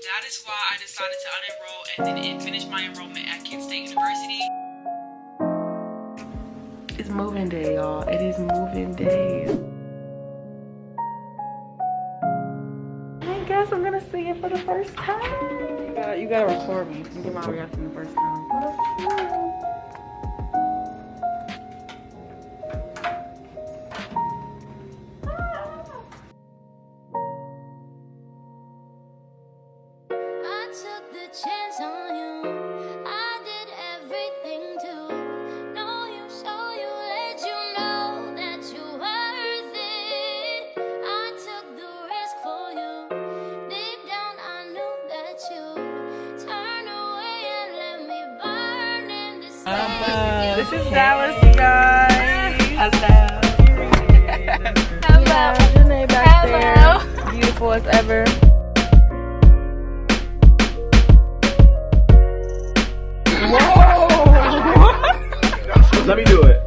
that is why I decided to unenroll and then finish my enrollment at Kent State University. It's moving day, y'all. It is moving day. I guess I'm gonna see it for the first time. You gotta record me and get my reaction the first time. Chance on you, I did everything to know you, show you, let you know that you're worth it. I took the risk for you. Deep down, I knew that you turned away and let me burn in despair. This is Dallas, you guys. Hello. Janae back there, beautiful as ever. Let me do it.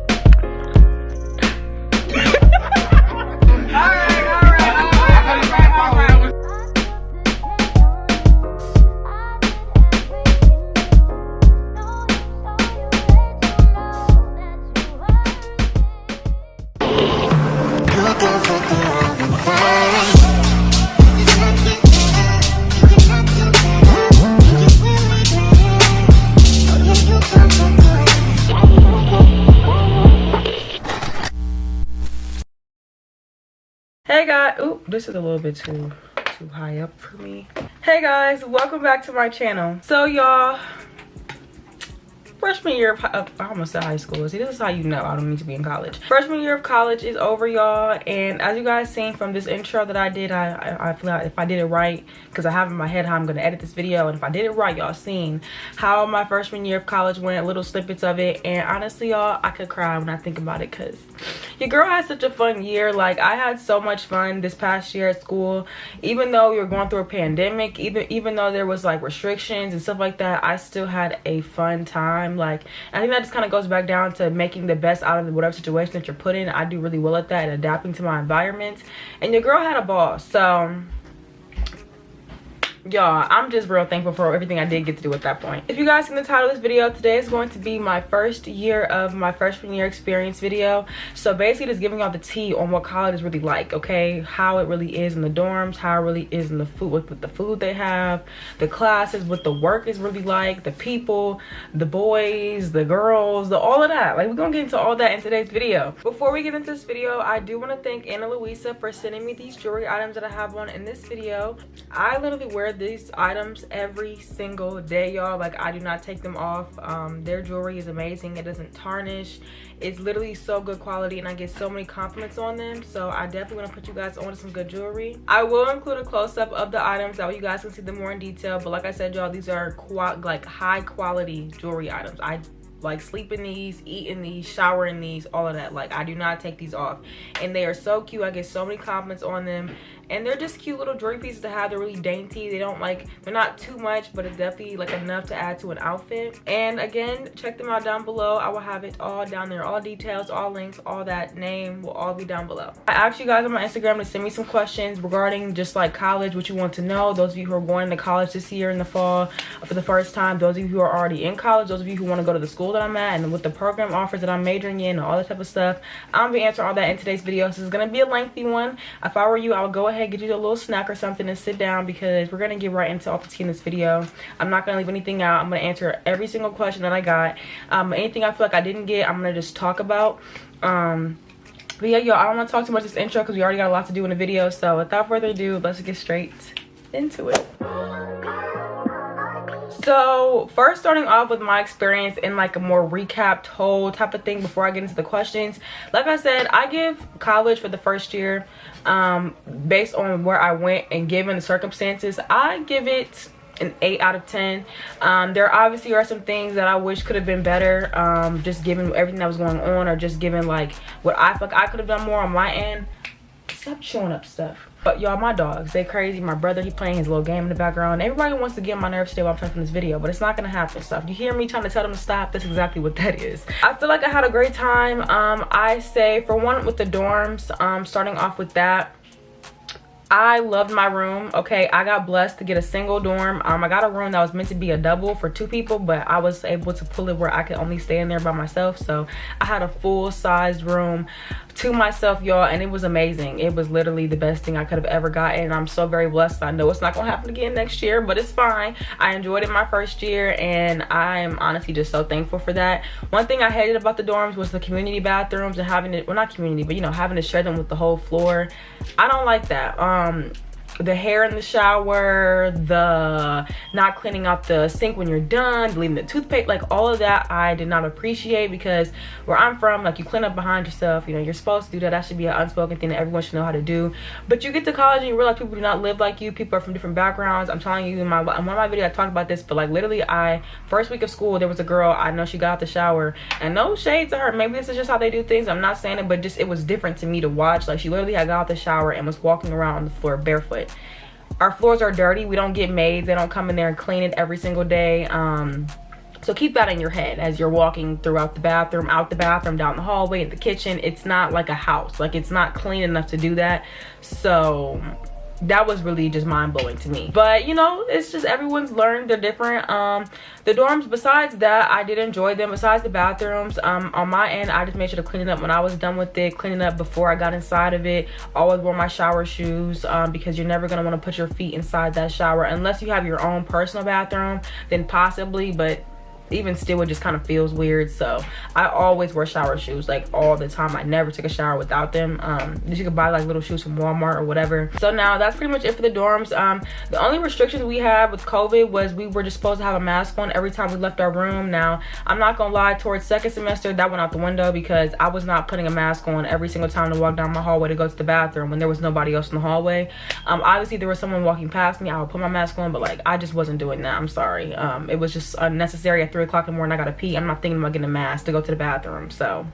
Hey guys, oop, this is a little bit too high up for me. Hey guys, welcome back to my channel. So y'all, freshman year of I almost said high school. See, this is how you know I don't need to be in college. Freshman year of college is over, y'all, and as you guys seen from this intro that I did, I feel like if I did it right, because I have in my head how I'm gonna edit this video, and if I did it right, y'all seen how my freshman year of college went, little snippets of it, and honestly, y'all, I could cry when I think about it, because your girl had such a fun year. Like, I had so much fun this past year at school. Even though we were going through a pandemic, even though there was like restrictions and stuff like that, I still had a fun time. Like, I think that just kind of goes back down to making the best out of whatever situation that you're put in. I do really well at that and adapting to my environment, and your girl had a ball. So y'all, I'm just real thankful for everything I did get to do at that point. If you guys seen the title of this video, today is going to be my first year of my freshman year experience video. So basically just giving y'all the tea on what college is really like, okay? How it really is in the dorms, how it really is in the food, with the food they have, the classes, what the work is really like, the people, the boys, the girls, all of that. Like, we're gonna get into all that in today's video. Before we get into this video, I do want to thank Anna Luisa for sending me these jewelry items that I have on in this video. I literally wear these items every single day, y'all. Like, I do not take them off. Their jewelry is amazing. It doesn't tarnish. It's literally so good quality, and I get so many compliments on them. So I definitely want to put you guys on to some good jewelry. I will include a close-up of the items that way you guys can see them more in detail. But like I said, y'all, these are like high quality jewelry items. I like sleep in these, eat in these, shower in these, all of that. Like, I do not take these off, and they are so cute. I get so many compliments on them, and they're just cute little jewelry pieces to have. They're really dainty. They don't like, they're not too much, but it's definitely like enough to add to an outfit. And again, check them out down below. I will have it all down there, all details, all links, all that name will all be down below. I asked you guys on my Instagram to send me some questions regarding just like college, what you want to know. Those of you who are going to college this year in the fall for the first time, those of you who are already in college, those of you who want to go to the school that I'm at, and with the program offers that I'm majoring in and all that type of stuff, I'm gonna be answering all that in today's video. So it's gonna be a lengthy one. If I were you, I would go ahead, get you a little snack or something and sit down, because we're gonna get right into all the tea in this video. I'm not gonna leave anything out. I'm gonna answer every single question that I got. Anything I feel like I didn't get, I'm gonna just talk about. But yeah, y'all, I don't want to talk too much this intro because we already got a lot to do in the video. So without further ado, let's get straight into it. So first, starting off with my experience in like a more recapped whole type of thing before I get into the questions. Like I said, I give college for the first year based on where I went and given the circumstances, I give it an 8 out of 10. There obviously are some things that I wish could have been better, just given everything that was going on, or just given like what I feel like I could have done more on my end. Stop showing up stuff. But y'all, my dogs, they crazy. My brother, he playing his little game in the background. Everybody wants to get on my nerves today while I'm trying to film this video, but it's not gonna happen. So if you hear me trying to tell them to stop, that's exactly what that is. I feel like I had a great time. I say, for one, with the dorms, starting off with that, I loved my room. Okay, I got blessed to get a single dorm. I got a room that was meant to be a double for 2 people, but I was able to pull it where I could only stay in there by myself. So I had a full-sized room to myself, y'all, and it was amazing. It was literally the best thing I could have ever gotten. I'm so very blessed. I know it's not gonna happen again next year, but it's fine. I enjoyed it my first year, and I am honestly just so thankful for that. One thing I hated about the dorms was the community bathrooms and having it, well, not community, but you know, having to share them with the whole floor. I don't like that. The hair in the shower, the not cleaning out the sink when you're done, leaving the toothpaste, like all of that I did not appreciate, because where I'm from, like, you clean up behind yourself, you know, you're supposed to do that. That should be an unspoken thing that everyone should know how to do. But you get to college and you realize people do not live like you. People are from different backgrounds. I'm telling you, in one of my videos I talked about this, but like literally, first week of school, there was a girl, I know she got out the shower, and no shade to her, maybe this is just how they do things, I'm not saying it, but just it was different to me to watch. Like, she literally had got out the shower and was walking around on the floor barefoot. Our floors are dirty. We don't get maids. They don't come in there and clean it every single day. So keep that in your head as you're walking throughout the bathroom, out the bathroom, down the hallway, in the kitchen. It's not like a house. Like, it's not clean enough to do that. So that was really just mind-blowing to me. But you know, it's just everyone's learned. They're different. The dorms, besides that, I did enjoy them. Besides the bathrooms, on my end, I just made sure to clean it up when I was done with it, clean it up before I got inside of it. Always wore my shower shoes, because you're never gonna want to put your feet inside that shower unless you have your own personal bathroom, then possibly, but even still, it just kind of feels weird. So I always wear shower shoes, like, all the time. I never took a shower without them. You could buy like little shoes from Walmart or whatever. So now that's pretty much it for the dorms. The only restrictions we had with COVID was we were just supposed to have a mask on every time we left our room. Now, I'm not gonna lie, towards second semester that went out the window, because I was not putting a mask on every single time to walk down my hallway to go to the bathroom when there was nobody else in the hallway. Obviously there was someone walking past me, I would put my mask on, but like, I just wasn't doing that. I'm sorry. It was just unnecessary. At 3 o'clock in the morning, I gotta pee. I'm not thinking about getting a mask to go to the bathroom. So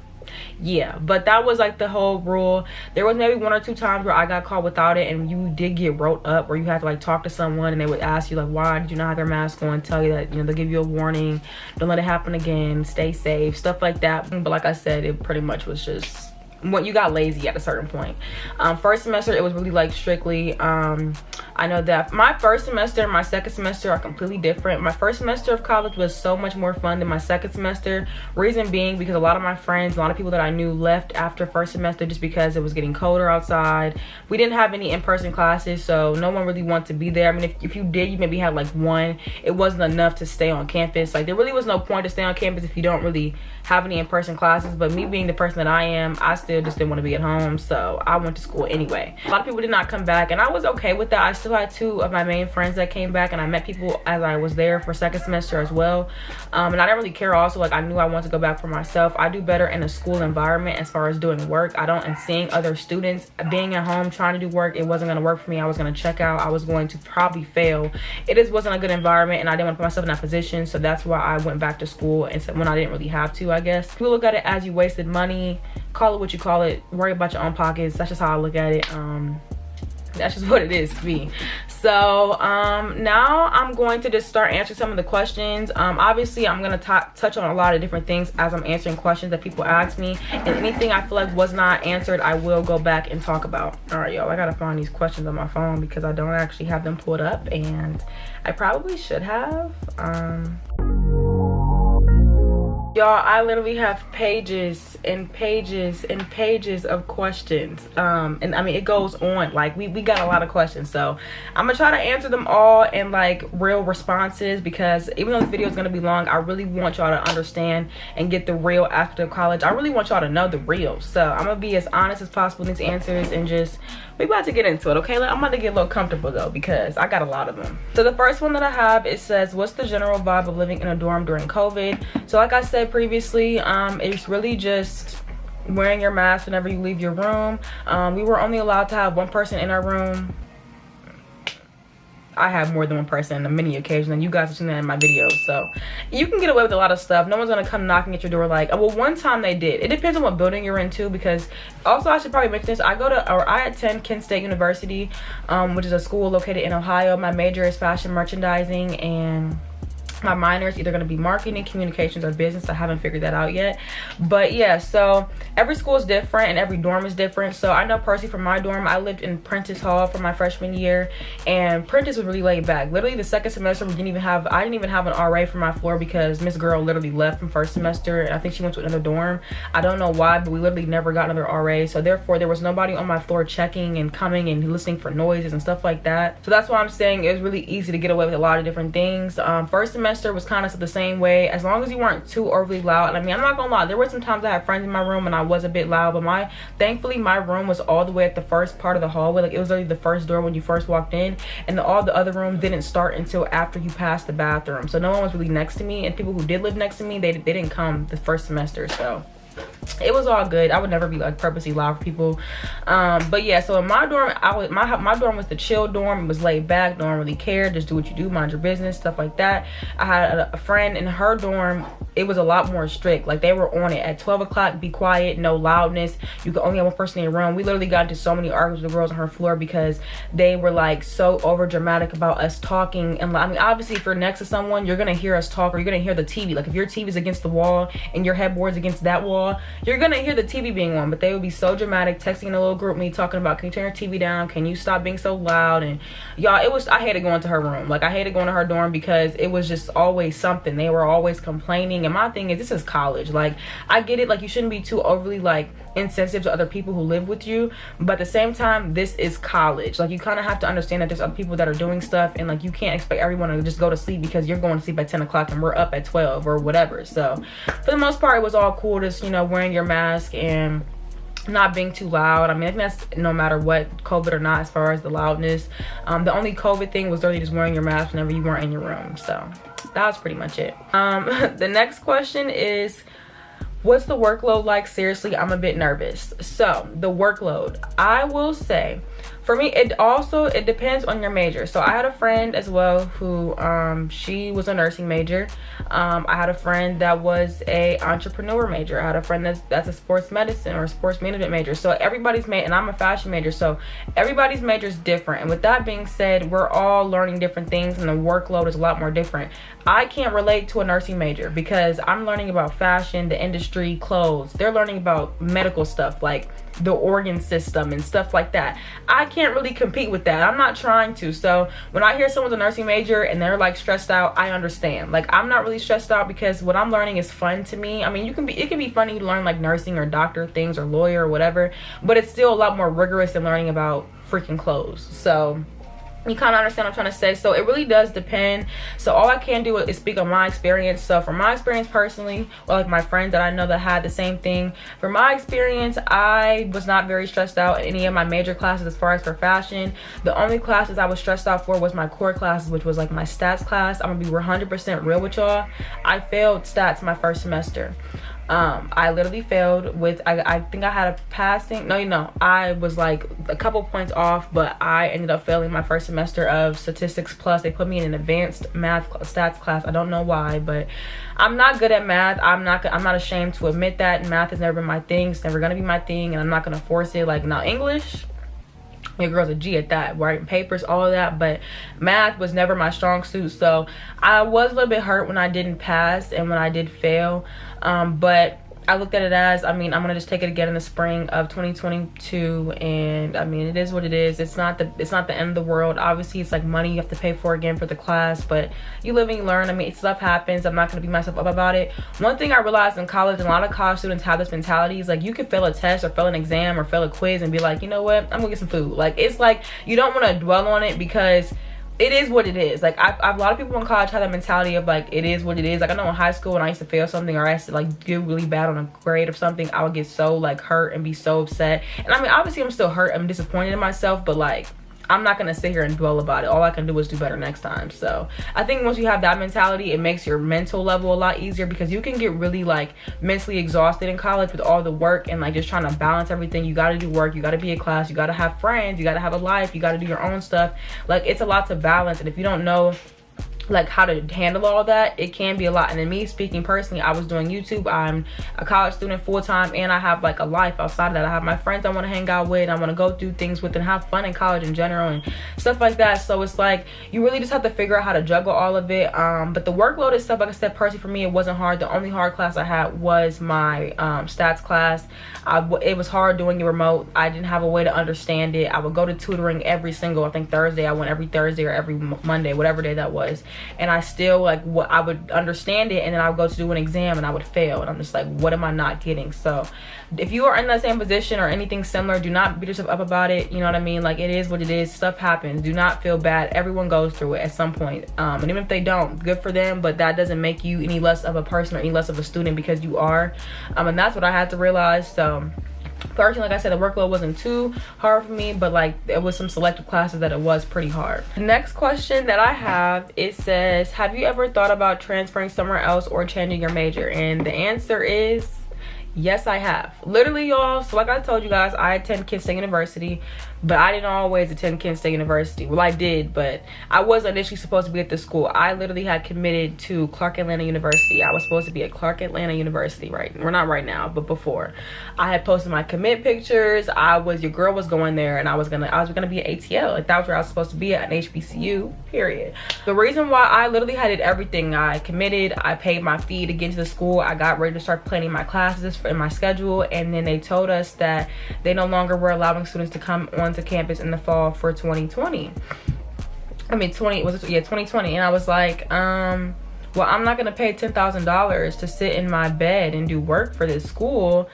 yeah, but that was like the whole rule. There was maybe 1 or 2 times where I got caught without it, and you did get wrote up, where you had to like talk to someone and they would ask you like, why did you not have your mask on, tell you that, you know, they'll give you a warning, don't let it happen again, stay safe, stuff like that. But like I said, it pretty much was just when you got lazy at a certain point. First semester, it was really like strictly, I know that my first semester and my second semester are completely different. My first semester of college was so much more fun than my second semester. Reason being because a lot of my friends, a lot of people that I knew left after first semester just because it was getting colder outside. We didn't have any in-person classes, so no one really wanted to be there. I mean, if you did, you maybe had like one. It wasn't enough to stay on campus. Like, there really was no point to stay on campus if you don't really have any in-person classes. But me being the person that I am, I still just didn't want to be at home, so I went to school anyway. A lot of people did not come back, and I was okay with that. I still had 2 of my main friends that came back, and I met people as I was there for second semester as well. And I didn't really care also. Like, I knew I wanted to go back for myself. I do better in a school environment as far as doing work. I don't, and seeing other students being at home trying to do work, it wasn't going to work for me. I was going to check out. I was going to probably fail. It just wasn't a good environment, and I didn't want to put myself in that position, so that's why I went back to school, and so when I didn't really have to, I guess. People look at it as you wasted money, call it what you call it, worry about your own pockets. That's just how I look at it. That's just what it is to me. So now I'm going to just start answering some of the questions. Obviously I'm going to touch on a lot of different things as I'm answering questions that people ask me, and anything I feel like was not answered, I will go back and talk about. All right, y'all, I gotta find these questions on my phone because I don't actually have them pulled up, and I probably should have. Y'all, I literally have pages and pages and pages of questions. And I mean, it goes on. Like, we got a lot of questions. So I'm gonna try to answer them all in like real responses, because even though this video is gonna be long, I really want y'all to understand and get the real aspect of college. I really want y'all to know the real. So I'm gonna be as honest as possible in these answers, and just, we about to get into it, okay? I'm about to get a little comfortable though, because I got a lot of them. So the first one that I have, it says, what's the general vibe of living in a dorm during COVID? So like I said previously, it's really just wearing your mask whenever you leave your room. We were only allowed to have 1 person in our room. I have more than 1 person on many occasions, and you guys have seen that in my videos. So you can get away with a lot of stuff. No one's gonna come knocking at your door like, well, one time they did. It depends on what building you're in too, because also I should probably mention this. I attend Kent State University, which is a school located in Ohio. My major is fashion merchandising, and my minor is either going to be marketing, communications, or business. I haven't figured that out yet. But yeah, so every school is different and every dorm is different. So I know personally from my dorm, I lived in Prentice Hall for my freshman year, and Prentice was really laid back. Literally the second semester, I didn't even have an RA for my floor because Miss Girl literally left from first semester, and I think she went to another dorm. I don't know why, but we literally never got another RA. So therefore there was nobody on my floor checking and coming and listening for noises and stuff like that. So that's why I'm saying it was really easy to get away with a lot of different things. First semester was kind of the same way, as long as you weren't too overly loud. I mean, I'm not gonna lie, there were some times I had friends in my room and I was a bit loud, but thankfully my room was all the way at the first part of the hallway. Like, it was literally the first door when you first walked in, and all the other rooms didn't start until after you passed the bathroom. So no one was really next to me, and people who did live next to me, they didn't come the first semester. So it was all good. I would never be like purposely loud for people. But yeah, so in my dorm, my dorm was the chill dorm. It was laid back, no one really cared, just do what you do, mind your business, stuff like that. I had a friend in her dorm, it was a lot more strict. Like, they were on it at 12 o'clock, be quiet, no loudness, you could only have one person in your room. We literally got into so many arguments with the girls on her floor because they were like so over dramatic about us talking. And I mean, obviously if you're next to someone, you're gonna hear us talk, or you're gonna hear the TV. Like, if your TV is against the wall and your headboard's against that wall, you're gonna hear the TV being on. But they would be so dramatic, texting in a little group me, talking about, can you turn your TV down, can you stop being so loud? And y'all, I hated going to her room. Like, I hated going to her dorm because it was just always something. They were always complaining. And my thing is, this is college. Like, I get it, like, you shouldn't be too overly like insensitive to other people who live with you, but at the same time, this is college. Like, you kind of have to understand that there's other people that are doing stuff, and like, you can't expect everyone to just go to sleep because you're going to sleep at 10 o'clock and we're up at 12 or whatever. So for the most part, it was all cool, just, you know, wearing your mask and not being too loud. I mean, I think that's no matter what, COVID or not, as far as the loudness. The only COVID thing was literally just wearing your mask whenever you weren't in your room. So that was pretty much it. The next question is, what's the workload like? Seriously, I'm a bit nervous. So the workload, I will say, for me, it depends on your major. So I had a friend as well who she was a nursing major. I had a friend that was a entrepreneur major. I had a friend that's a sports medicine or a sports management major. So everybody's and I'm a fashion major, so everybody's major is different. And with that being said, we're all learning different things, and the workload is a lot more different. I can't relate to a nursing major because I'm learning about fashion, the industry, clothes. They're learning about medical stuff like the organ system and stuff like that. I can't really compete with that. I'm not trying to. So when I hear someone's a nursing major and they're like stressed out, I understand. Like, I'm not really stressed out because what I'm learning is fun to me. I mean, it can be funny to learn like nursing or doctor things or lawyer or whatever, but it's still a lot more rigorous than learning about freaking clothes. So you kind of understand what I'm trying to say. So it really does depend. So all I can do is speak on my experience. So from my experience personally, or like my friends that I know that had the same thing, from my experience, I was not very stressed out in any of my major classes as far as for fashion. The only classes I was stressed out for was my core classes, which was like my stats class. I'm gonna be 100% real with y'all. I failed stats my first semester. I literally failed with, I think I had a passing, no, I was like a couple points off, but I ended up failing my first semester of statistics plus. They put me in an advanced math stats class. I don't know why, but I'm not good at math. I'm not ashamed to admit that. Math has never been my thing. It's never gonna be my thing, and I'm not gonna force it. Like, now English, your girl's a G at that, writing papers, all of that, but math was never my strong suit. So I was a little bit hurt when I didn't pass and when I did fail, but I looked at it as, I mean, I'm gonna just take it again in the spring of 2022, and I mean, it is what it is. It's not the end of the world. Obviously, it's like money you have to pay for again for the class, but you live and you learn. I mean, stuff happens. I'm not gonna beat myself up about it. One thing I realized in college, and a lot of college students have this mentality, is like, you could fail a test or fail an exam or fail a quiz and be like, you know what, I'm gonna get some food. Like, it's like, you don't want to dwell on it because it is what it is. Like, a lot of people in college have that mentality of like, it is what it is. Like, I know in high school when I used to fail something or I used to like do really bad on a grade or something, I would get so like hurt and be so upset. And I mean, obviously I'm still hurt, I'm disappointed in myself, but like, I'm not gonna sit here and dwell about it. All I can do is do better next time. So I think once you have that mentality, it makes your mental level a lot easier, because you can get really like mentally exhausted in college with all the work and like just trying to balance everything. You gotta do work, you gotta be in class, you gotta have friends, you gotta have a life, you gotta do your own stuff. Like, it's a lot to balance, and if you don't know like how to handle all that, it can be a lot. And then me speaking personally, I was doing YouTube. I'm a college student full-time, and I have like a life outside of that. I have my friends I want to hang out with, I want to go do things with and have fun in college in general and stuff like that. So it's like you really just have to figure out how to juggle all of it. But the workload itself, like I said, personally for me, it wasn't hard. The only hard class I had was my stats class. It was hard doing it remote. I didn't have a way to understand it. I would go to tutoring every single, I think Thursday. I went every Thursday or every Monday, whatever day that was. And I still, like, what I would understand it, and then I would go to do an exam and I would fail, and I'm just like, what am I not getting? So if you are in that same position or anything similar, do not beat yourself up about it. You know what I mean? Like, it is what it is. Stuff happens. Do not feel bad. Everyone goes through it at some point. And even if they don't, good for them, but that doesn't make you any less of a person or any less of a student, because you are. And that's what I had to realize. So personally, like I said, the workload wasn't too hard for me, but like there was some selective classes that it was pretty hard. The next question that I have, it says, have you ever thought about transferring somewhere else or changing your major? And the answer is yes, I have. Literally, y'all. So like I told you guys, I attend Kent State University, but I didn't always attend Kent State University. Well, I did, but I was initially supposed to be at this school. I literally had committed to Clark Atlanta University. I was supposed to be at Clark Atlanta University, right? We're not right now, but before. I had posted my commit pictures. Your girl was going there, and I was gonna be at ATL. Like, that was where I was supposed to be at, an HBCU, period. The reason why I literally had did everything, I committed, I paid my fee to get into the school, I got ready to start planning my classes in my schedule, and then they told us that they no longer were allowing students to come onto campus in the fall for 2020. I mean 2020. And I was like, well, I'm not gonna pay $10,000 to sit in my bed and do work for this school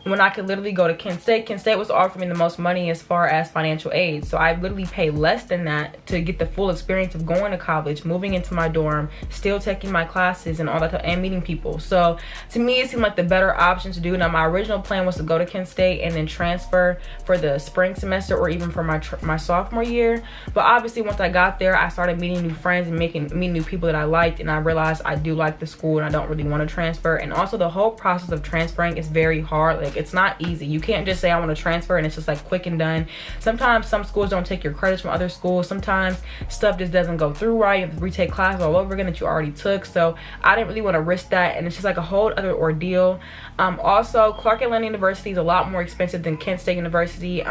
when I could literally go to Kent State. Kent State was offering me the most money as far as financial aid, so I literally pay less than that to get the full experience of going to college, moving into my dorm, still taking my classes and all that, and meeting people. So to me, it seemed like the better option to do. Now, my original plan was to go to Kent State and then transfer for the spring semester or even for my sophomore year, but obviously once I got there, I started meeting new friends and meeting new people that I liked, and I realized I do like the school and I don't really want to transfer. And also, the whole process of transferring is very hard. Like, it's not easy. You can't just say I want to transfer and it's just like quick and done. Sometimes some schools don't take your credits from other schools. Sometimes stuff just doesn't go through right. You have to retake classes all over again that you already took. So I didn't really want to risk that, and it's just like a whole other ordeal. Also, Clark Atlanta University is a lot more expensive than Kent State University.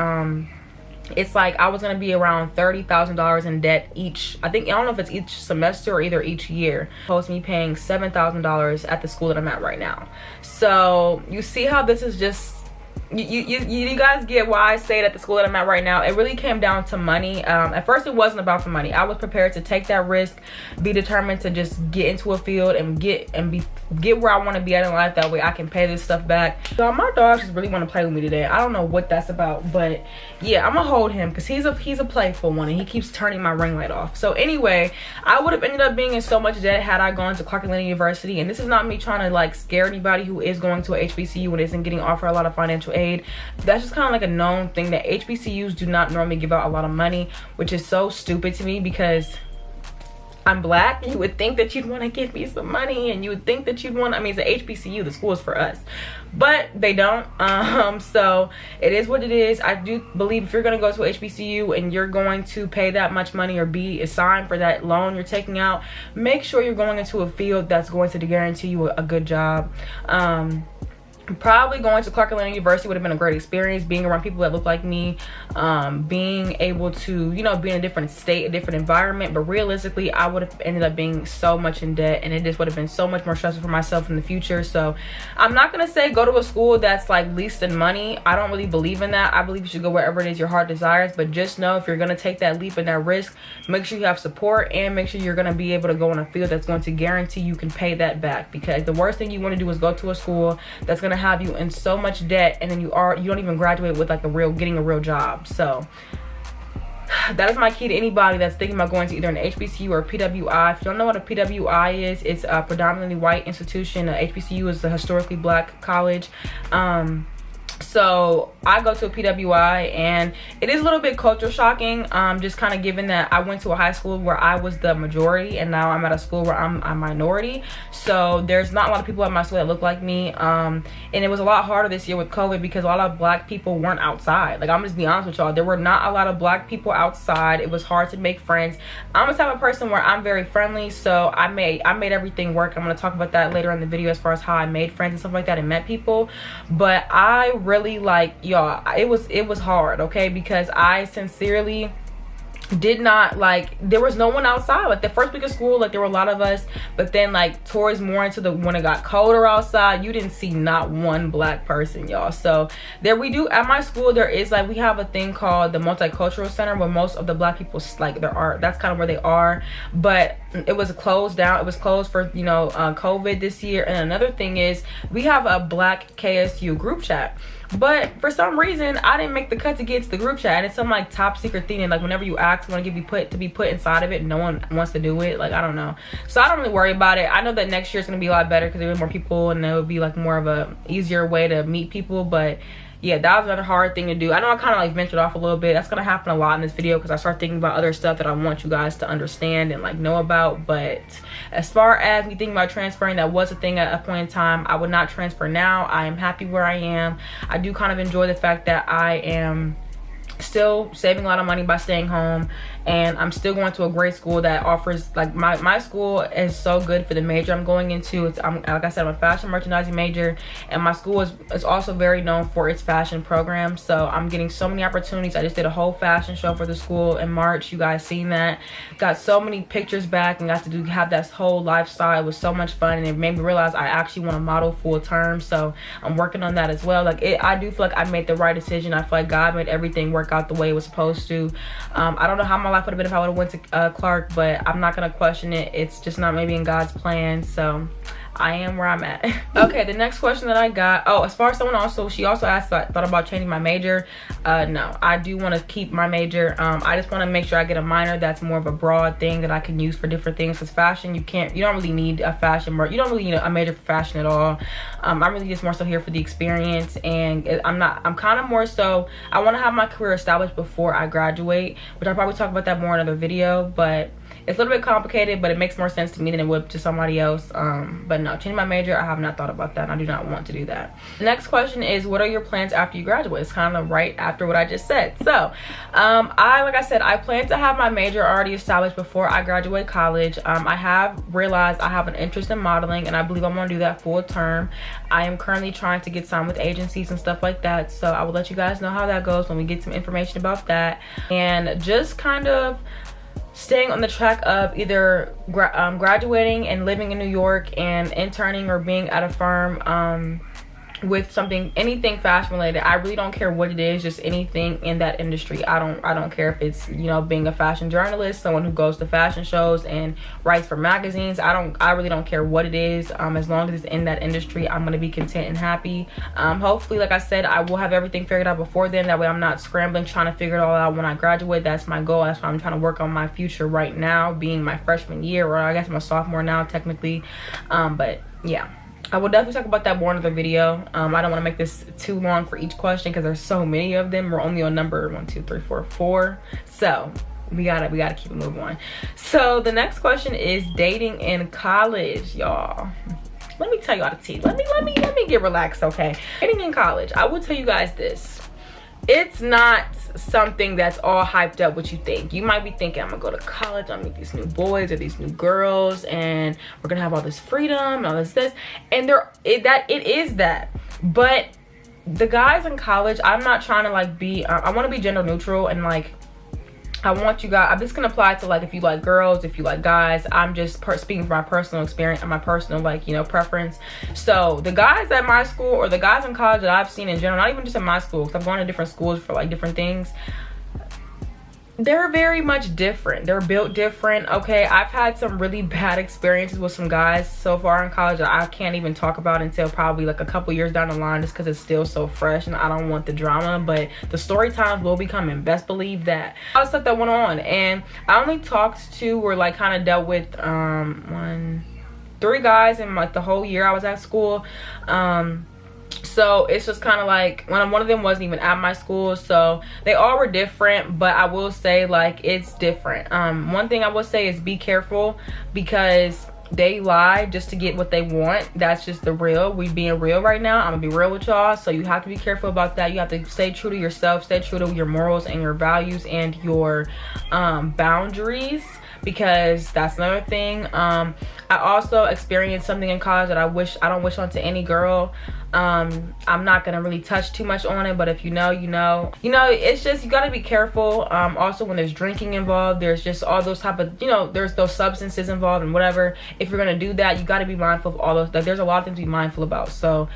It's like I was gonna be around $30,000 in debt each. I don't know if it's each semester or either each year. Opposed to me paying $7,000 at the school that I'm at right now. So you see how this is just, you guys get why I stayed at the school that I'm at right now. It really came down to money. At first, it wasn't about the money. I was prepared to take that risk, be determined to just get into a field and get where I want to be at in life. That way I can pay this stuff back. So my dog just really want to play with me today. I don't know what that's about, but yeah, I'm gonna hold him because he's a playful one, and he keeps turning my ring light off. So anyway, I would have ended up being in so much debt had I gone to Clark Atlanta University. And this is not me trying to like scare anybody who is going to a HBCU and isn't getting offered a lot of financial aid. That's just kind of like a known thing that HBCUs do not normally give out a lot of money, which is so stupid to me because I'm black. You would think that you'd want to give me some money, and you would think that you'd want, I mean, it's an HBCU, the school is for us, but they don't. So it is what it is. I do believe if you're going to go to a HBCU and you're going to pay that much money or be assigned for that loan you're taking out, make sure you're going into a field that's going to guarantee you a good job. Probably going to Clark Atlanta University would have been a great experience, being around people that look like me, being able to, you know, be in a different state, a different environment. But realistically, I would have ended up being so much in debt, and it just would have been so much more stressful for myself in the future. So I'm not gonna say go to a school that's like least in money. I don't really believe in that. I believe you should go wherever it is your heart desires, but just know if you're gonna take that leap and that risk, make sure you have support, and make sure you're gonna be able to go in a field that's going to guarantee you can pay that back. Because the worst thing you want to do is go to a school that's gonna have you in so much debt, and then you don't even graduate with like getting a real job. So that is my key to anybody that's thinking about going to either an HBCU or a PWI. If you don't know what a PWI is, it's a predominantly white institution. A HBCU is a historically black college. So I go to a PWI, and it is a little bit culture shocking, just kind of given that I went to a high school where I was the majority, and now I'm at a school where I'm a minority. So there's not a lot of people at my school that look like me, and it was a lot harder this year with COVID because a lot of black people weren't outside. Like, I'm just being honest with y'all, there were not a lot of black people outside. It was hard to make friends. I'm the type of person where I'm very friendly, so I made everything work. I'm going to talk about that later in the video as far as how I made friends and stuff like that and met people. But I really, like, y'all, it was hard, okay, because I sincerely did not, like, there was no one outside. Like, the first week of school, like, there were a lot of us, but then, like, towards more into the when it got colder outside, you didn't see not one black person, y'all. So there we do at my school, there is, like, we have a thing called the Multicultural Center where most of the black people, like, that's kind of where they are, but it was closed down. It was closed for, you know, COVID this year. And another thing is we have a black KSU group chat, but for some reason I didn't make the cut to get to the group chat, and it's some like top secret thing, and like whenever you ask want to be put inside of it, no one wants to do it. Like, I don't know, so I don't really worry about it. I know that next year it's gonna be a lot better because there will be more people, and it would be like more of a easier way to meet people. But yeah, that was another hard thing to do. I know I kind of like ventured off a little bit. That's gonna happen a lot in this video because I start thinking about other stuff that I want you guys to understand and like know about. But as far as me thinking about transferring, that was a thing at a point in time. I would not transfer now. I am happy where I am. I do kind of enjoy the fact that I am still saving a lot of money by staying home, and I'm still going to a great school that offers, like, my school is so good for the major I'm going into. Like I said, I'm a fashion merchandising major, and my school is also very known for its fashion program. So I'm getting so many opportunities. I just did a whole fashion show for the school in March. You guys seen that? Got so many pictures back and got to have that whole lifestyle. It was so much fun, and it made me realize I actually want to model full term. So I'm working on that as well. Like, I do feel like I made the right decision. I feel like God made everything work out the way it was supposed to. I don't know how my life would have been if I would have went to Clark, but I'm not gonna question it. It's just not maybe in God's plan. So I am where I'm at. Okay, the next question that I got, oh, as far as someone also, she also asked if I thought about changing my major. No, I do want to keep my major. I just want to make sure I get a minor that's more of a broad thing that I can use for different things. Because fashion, you don't really need a fashion, you don't really need a major for fashion at all. I'm really just more so here for the experience, and I'm kind of more so, I want to have my career established before I graduate, which I'll probably talk about that more in another video. But it's a little bit complicated, but it makes more sense to me than it would to somebody else. But no, changing my major, I have not thought about that, and I do not want to do that. The next question is, what are your plans after you graduate? It's kind of right after what I just said. So like I said, I plan to have my major already established before I graduate college. I have realized I have an interest in modeling, and I believe I'm going to do that full term. I am currently trying to get signed with agencies and stuff like that, so I will let you guys know how that goes when we get some information about that. And just kind of staying on the track of either graduating and living in New York and interning, or being at a firm with anything fashion related. I really don't care what it is, just anything in that industry. I don't care if it's, you know, being a fashion journalist, someone who goes to fashion shows and writes for magazines. I really don't care what it is. As long as it's in that industry, I'm gonna be content and happy. Hopefully, like I said, I will have everything figured out before then. That way I'm not scrambling trying to figure it all out when I graduate. That's my goal. That's why I'm trying to work on my future right now, being my freshman year, or I guess I'm a sophomore now technically. But yeah, I will definitely talk about that more in another video. I don't want to make this too long for each question because there's so many of them. We're only on number 1, 2, 3, 4, 4. So we gotta keep it moving on. So the next question is dating in college, y'all. Let me tell you how to tea. Let me get relaxed, okay? Dating in college, I will tell you guys this. It's not something that's all hyped up what you think. You might be thinking, I'm gonna go to college, I'll meet these new boys or these new girls, and we're gonna have all this freedom and all this. And it is that. But the guys in college, I'm not trying to like be, I want to be gender neutral, and like, I want you guys, I'm just gonna apply to like if you like girls, if you like guys. I'm just speaking from my personal experience and my personal, like, you know, preference. So the guys at my school, or the guys in college that I've seen in general, not even just in my school, because I'm going to different schools for like different things, they're very much different. They're built different, okay? I've had some really bad experiences with some guys so far in college that I can't even talk about until probably like a couple years down the line, just because it's still so fresh and I don't want the drama. But the story times will be coming, best believe that. A lot of stuff that went on, and I only talked to, or like kind of dealt with 3 guys in like the whole year I was at school. So it's just kind of like, when one of them wasn't even at my school, so they all were different. But I will say, like, it's different. One thing I will say is be careful, because they lie just to get what they want. That's just the real. We being real right now. I'm gonna be real with y'all, so you have to be careful about that. You have to stay true to yourself, stay true to your morals and your values and your boundaries, because that's another thing. I also experienced something in college that I don't wish on to any girl. I'm not gonna really touch too much on it, but if you know, you know. It's just, you gotta be careful. Also, when there's drinking involved, there's just all those type of, there's those substances involved and whatever. If you're gonna do that, you gotta be mindful of all those. Like, there's a lot of things to be mindful about. So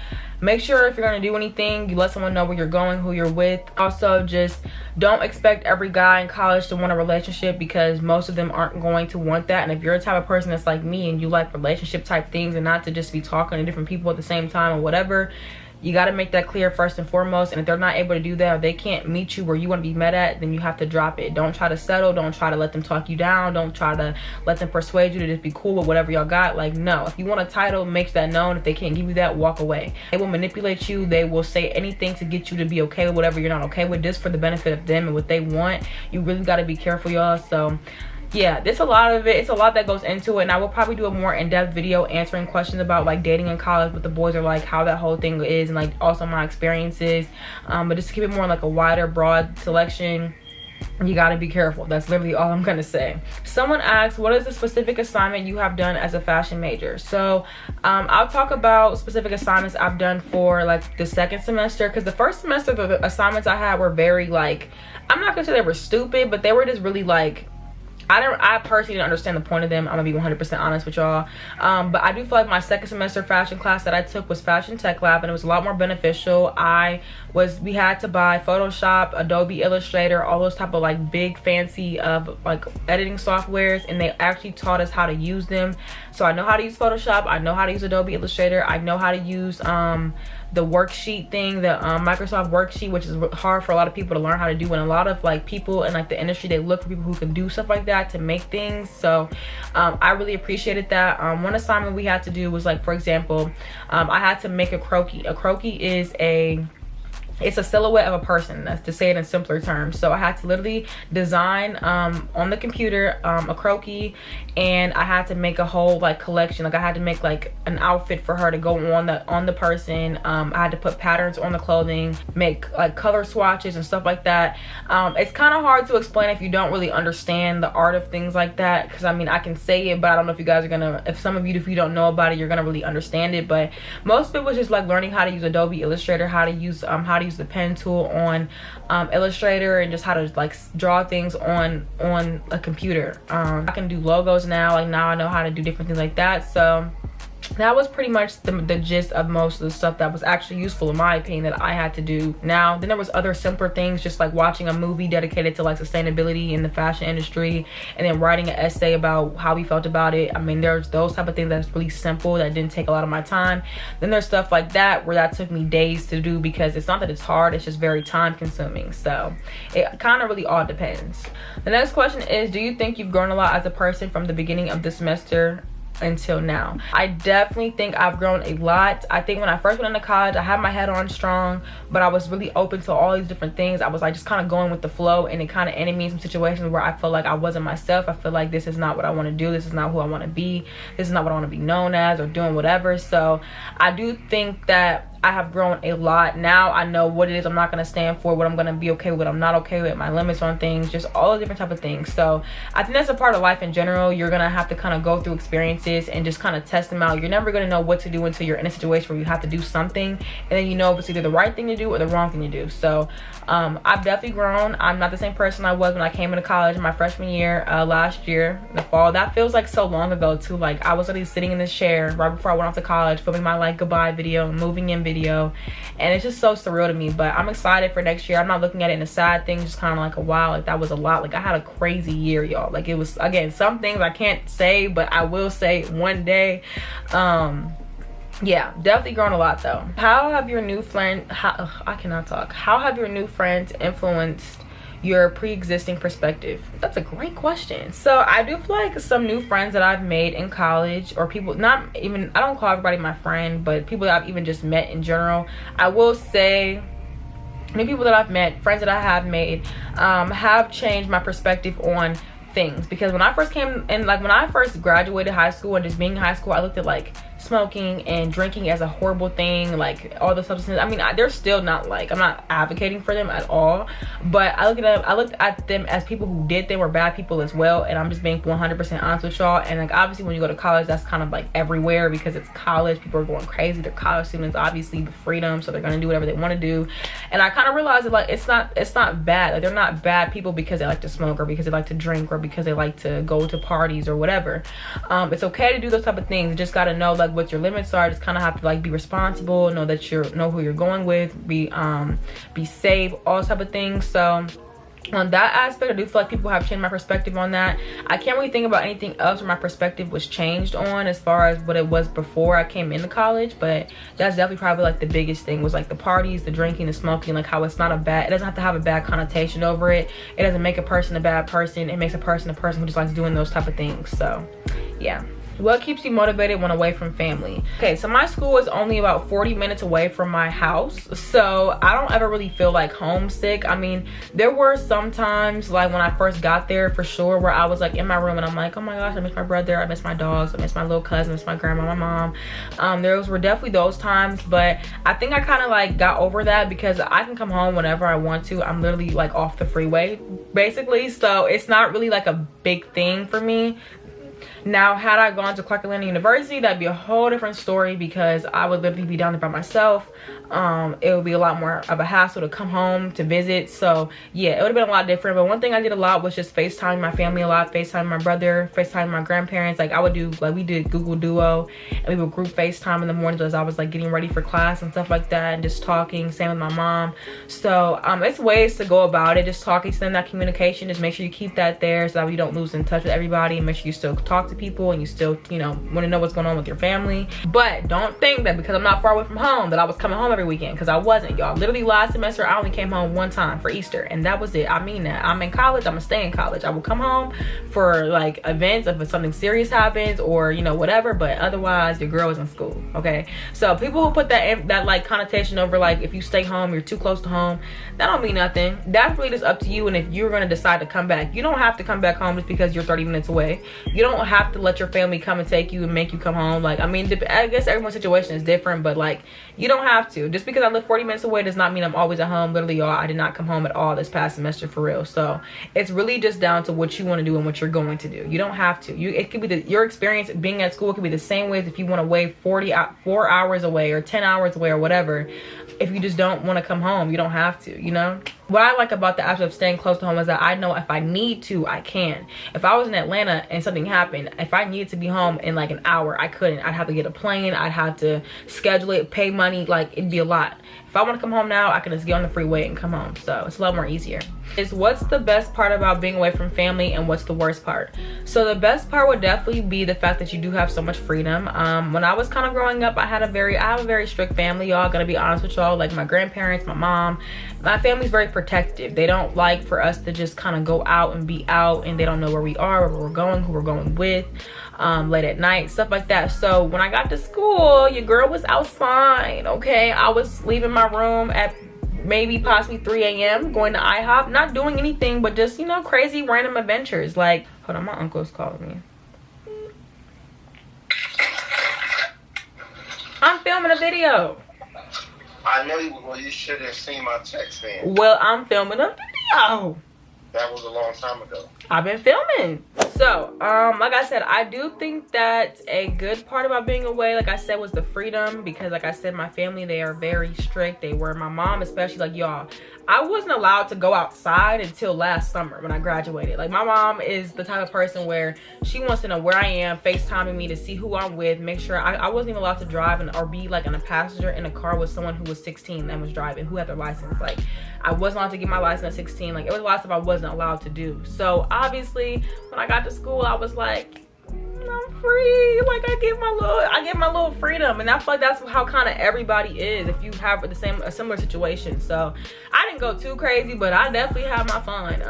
make sure if you're gonna do anything, you let someone know where you're going, who you're with. Also, just don't expect every guy in college to want a relationship, because most of them aren't going to want that. And if you're a type of person that's like me and you like relationship type things and not to just be talking to different people at the same time or whatever, you got to make that clear first and foremost. And if they're not able to do that, or they can't meet you where you want to be met at, then you have to drop it. Don't try to settle. Don't try to let them talk you down. Don't try to let them persuade you to just be cool with whatever y'all got. Like, no. If you want a title, make that known. If they can't give you that, walk away. They will manipulate you. They will say anything to get you to be okay with whatever you're not okay with, just for the benefit of them and what they want. You really got to be careful, y'all. So yeah, there's a lot of it. It's a lot that goes into it, and I will probably do a more in-depth video answering questions about like dating in college, what the boys are like, how that whole thing is, and like also my experiences. But just to keep it more like a wider, broad selection, you got to be careful. That's literally all I'm gonna say. Someone asked, what is the specific assignment you have done as a fashion major? So I'll talk about specific assignments I've done for like the second semester, because the first semester the assignments I had were very, like, I'm not gonna say they were stupid, but they were just really like, I personally didn't understand the point of them. I'm gonna be 100% honest with y'all. But I do feel like my second semester fashion class that I took was Fashion Tech Lab, and it was a lot more beneficial. We had to buy Photoshop, Adobe Illustrator, all those type of like big fancy like editing softwares, and they actually taught us how to use them. So I know how to use Photoshop, I know how to use Adobe Illustrator, I know how to use the worksheet thing, the Microsoft worksheet, which is hard for a lot of people to learn how to do, and a lot of like people in like the industry, they look for people who can do stuff like that to make things. So I really appreciated that. One assignment we had to do was, like, for example, I had to make a croquis. A croquis is it's a silhouette of a person, that's to say it in simpler terms. So I had to literally design on the computer a croquis, and I had to make a whole like collection. Like, I had to make like an outfit for her to go on the person. I had to put patterns on the clothing, make like color swatches and stuff like that. It's kind of hard to explain if you don't really understand the art of things like that, because I mean, I can say it, but I don't know if you guys are gonna, if some of you, if you don't know about it, you're gonna really understand it. But most of it was just like learning how to use Adobe Illustrator, how to use the pen tool on Illustrator, and just how to like draw things on a computer. I can do logos now. Like, now I know how to do different things like that. So that was pretty much the gist of most of the stuff that was actually useful in my opinion that I had to do. Now then, there was other simpler things, just like watching a movie dedicated to like sustainability in the fashion industry, and then writing an essay about how we felt about it. I mean, there's those type of things that's really simple that didn't take a lot of my time. Then there's stuff like that where that took me days to do, because it's not that it's hard, it's just very time consuming. So it kind of really all depends. The next question is, do you think you've grown a lot as a person from the beginning of the semester until now? I definitely think I've grown a lot. I think when I first went into college, I had my head on strong, but I was really open to all these different things. I was like just kind of going with the flow, and it kind of ended me in some situations where I felt like I wasn't myself. I feel like this is not what I want to do, this is not who I want to be, this is not what I want to be known as, or doing whatever. So I do think that I have grown a lot. Now I know what it is I'm not going to stand for, what I'm going to be okay with, what I'm not okay with, my limits on things, just all the different type of things. So I think that's a part of life in general. You're going to have to kind of go through experiences and just kind of test them out. You're never going to know what to do until you're in a situation where you have to do something, and then you know if it's either the right thing to do or the wrong thing to do. So I've definitely grown. I'm not the same person I was when I came into college my freshman year last year in the fall. That feels like so long ago too. Like, I was literally sitting in this chair right before I went off to college, filming my like goodbye video, moving in video, and it's just so surreal to me. But I'm excited for next year. I'm not looking at it in a sad thing, just kind of like a wow, like that was a lot. Like, I had a crazy year, y'all. Like, it was, again, some things I can't say, but I will say one day. Yeah, definitely grown a lot though. How have your new friends influenced your pre-existing perspective? That's a great question. So I do feel like some new friends that I've made in college, or people, not even, I don't call everybody my friend, but people that I've even just met in general, I will say new people that I've met, friends that I have made, have changed my perspective on things. Because when I first came in, like when I first graduated high school and just being in high school, I looked at like smoking and drinking as a horrible thing, like all the substances. I mean, they're still not, like, I'm not advocating for them at all, but I looked at them as people who did them, were bad people as well. And I'm just being 100% honest with y'all. And like obviously when you go to college, that's kind of like everywhere, because it's college, people are going crazy, they're college students, obviously with freedom, so they're gonna do whatever they want to do. And I kind of realized that like it's not bad, like they're not bad people because they like to smoke or because they like to drink or because they like to go to parties or whatever. It's okay to do those type of things. You just got to know like what your limits are. Just kind of have to like be responsible, know who you're going with, be safe, all type of things. So on that aspect, I do feel like people have changed my perspective on that. I can't really think about anything else where my perspective was changed on as far as what it was before I came into college, but that's definitely probably like the biggest thing, was like the parties, the drinking, the smoking, like how it's not a bad, it doesn't have to have a bad connotation over it. It doesn't make a person a bad person. It makes a person who just likes doing those type of things. So yeah. What keeps you motivated when away from family? Okay, so my school is only about 40 minutes away from my house, so I don't ever really feel like homesick. I mean, there were some times like when I first got there for sure where I was like in my room and I'm like, oh my gosh, I miss my brother, I miss my dogs, I miss my little cousin, I miss my grandma, my mom. Those were definitely those times, but I think I kind of like got over that because I can come home whenever I want to. I'm literally like off the freeway basically, so it's not really like a big thing for me. Now, had I gone to Clark Atlanta University, that'd be a whole different story, because I would literally be down there by myself. It would be a lot more of a hassle to come home to visit. So yeah, it would have been a lot different. But one thing I did a lot was just FaceTime my family a lot, FaceTime my brother, FaceTime my grandparents. Like I would do, like we did Google Duo, and we would group FaceTime in the mornings as I was like getting ready for class and stuff like that, and just talking. Same with my mom. So it's ways to go about it, just talking, send that communication. Just make sure you keep that there so that you don't lose in touch with everybody, and make sure you still talk to people and you still, you know, want to know what's going on with your family. But don't think that because I'm not far away from home that I was coming home every weekend, because I wasn't, y'all. Literally last semester I only came home one time for Easter, and that was it. I mean that. I'm in college, I'm gonna stay in college. I will come home for like events if something serious happens or, you know, whatever, but otherwise your girl is in school. Okay, so people who put that like connotation over like if you stay home you're too close to home, that don't mean nothing. That's really just up to you. And if you're going to decide to come back, you don't have to come back home just because you're 30 minutes away. You don't have to let your family come and take you and make you come home. Like, I mean, I guess everyone's situation is different, but like you don't have to. Just because I live 40 minutes away does not mean I'm always at home. Literally, y'all, I did not come home at all this past semester, for real. So it's really just down to what you want to do and what you're going to do. You don't have to. It could be your experience being at school could be the same way as if you want to wait 4 hours away or 10 hours away or whatever. If you just don't want to come home, you don't have to, you know? What I like about the aspect of staying close to home is that I know if I need to, I can. If I was in Atlanta and something happened, if I needed to be home in like an hour, I couldn't. I'd have to get a plane, I'd have to schedule it, pay money, like it'd be a lot. If I want to come home now, I can just get on the freeway and come home. So it's a lot more easier. What's the best part about being away from family and what's the worst part? So the best part would definitely be the fact that you do have so much freedom. When I was kind of growing up, I have a very strict family, y'all. Gonna be honest with y'all. Like my grandparents, my mom, my family's very protective. They don't like for us to just kind of go out and be out, and they don't know where we are, where we're going, who we're going with, late at night, stuff like that. So when I got to school, your girl was outside, okay? I was leaving my room at maybe possibly 3 a.m. going to IHOP, not doing anything but just, you know, crazy random adventures. Like, hold on, my uncle's calling me. I'm filming a video. I know you. Well, you should have seen my text then. Well, I'm filming a video. That was a long time ago. I've been filming. So, like I said, I do think that a good part about being away, like I said, was the freedom. Because like I said, my family, they are very strict. They were, my mom especially, like y'all, I wasn't allowed to go outside until last summer when I graduated. Like my mom is the type of person where she wants to know where I am, FaceTiming me to see who I'm with, make sure I wasn't even allowed to drive or be like a passenger in a car with someone who was 16 and was driving, who had their license. Like I wasn't allowed to get my license at 16. Like it was a lot of stuff I wasn't allowed to do. So obviously when I got to school, I was like, I'm free. Like I get my little freedom, and I feel like that's how kind of everybody is if you have a similar situation. So I didn't go too crazy, but I definitely had my fun.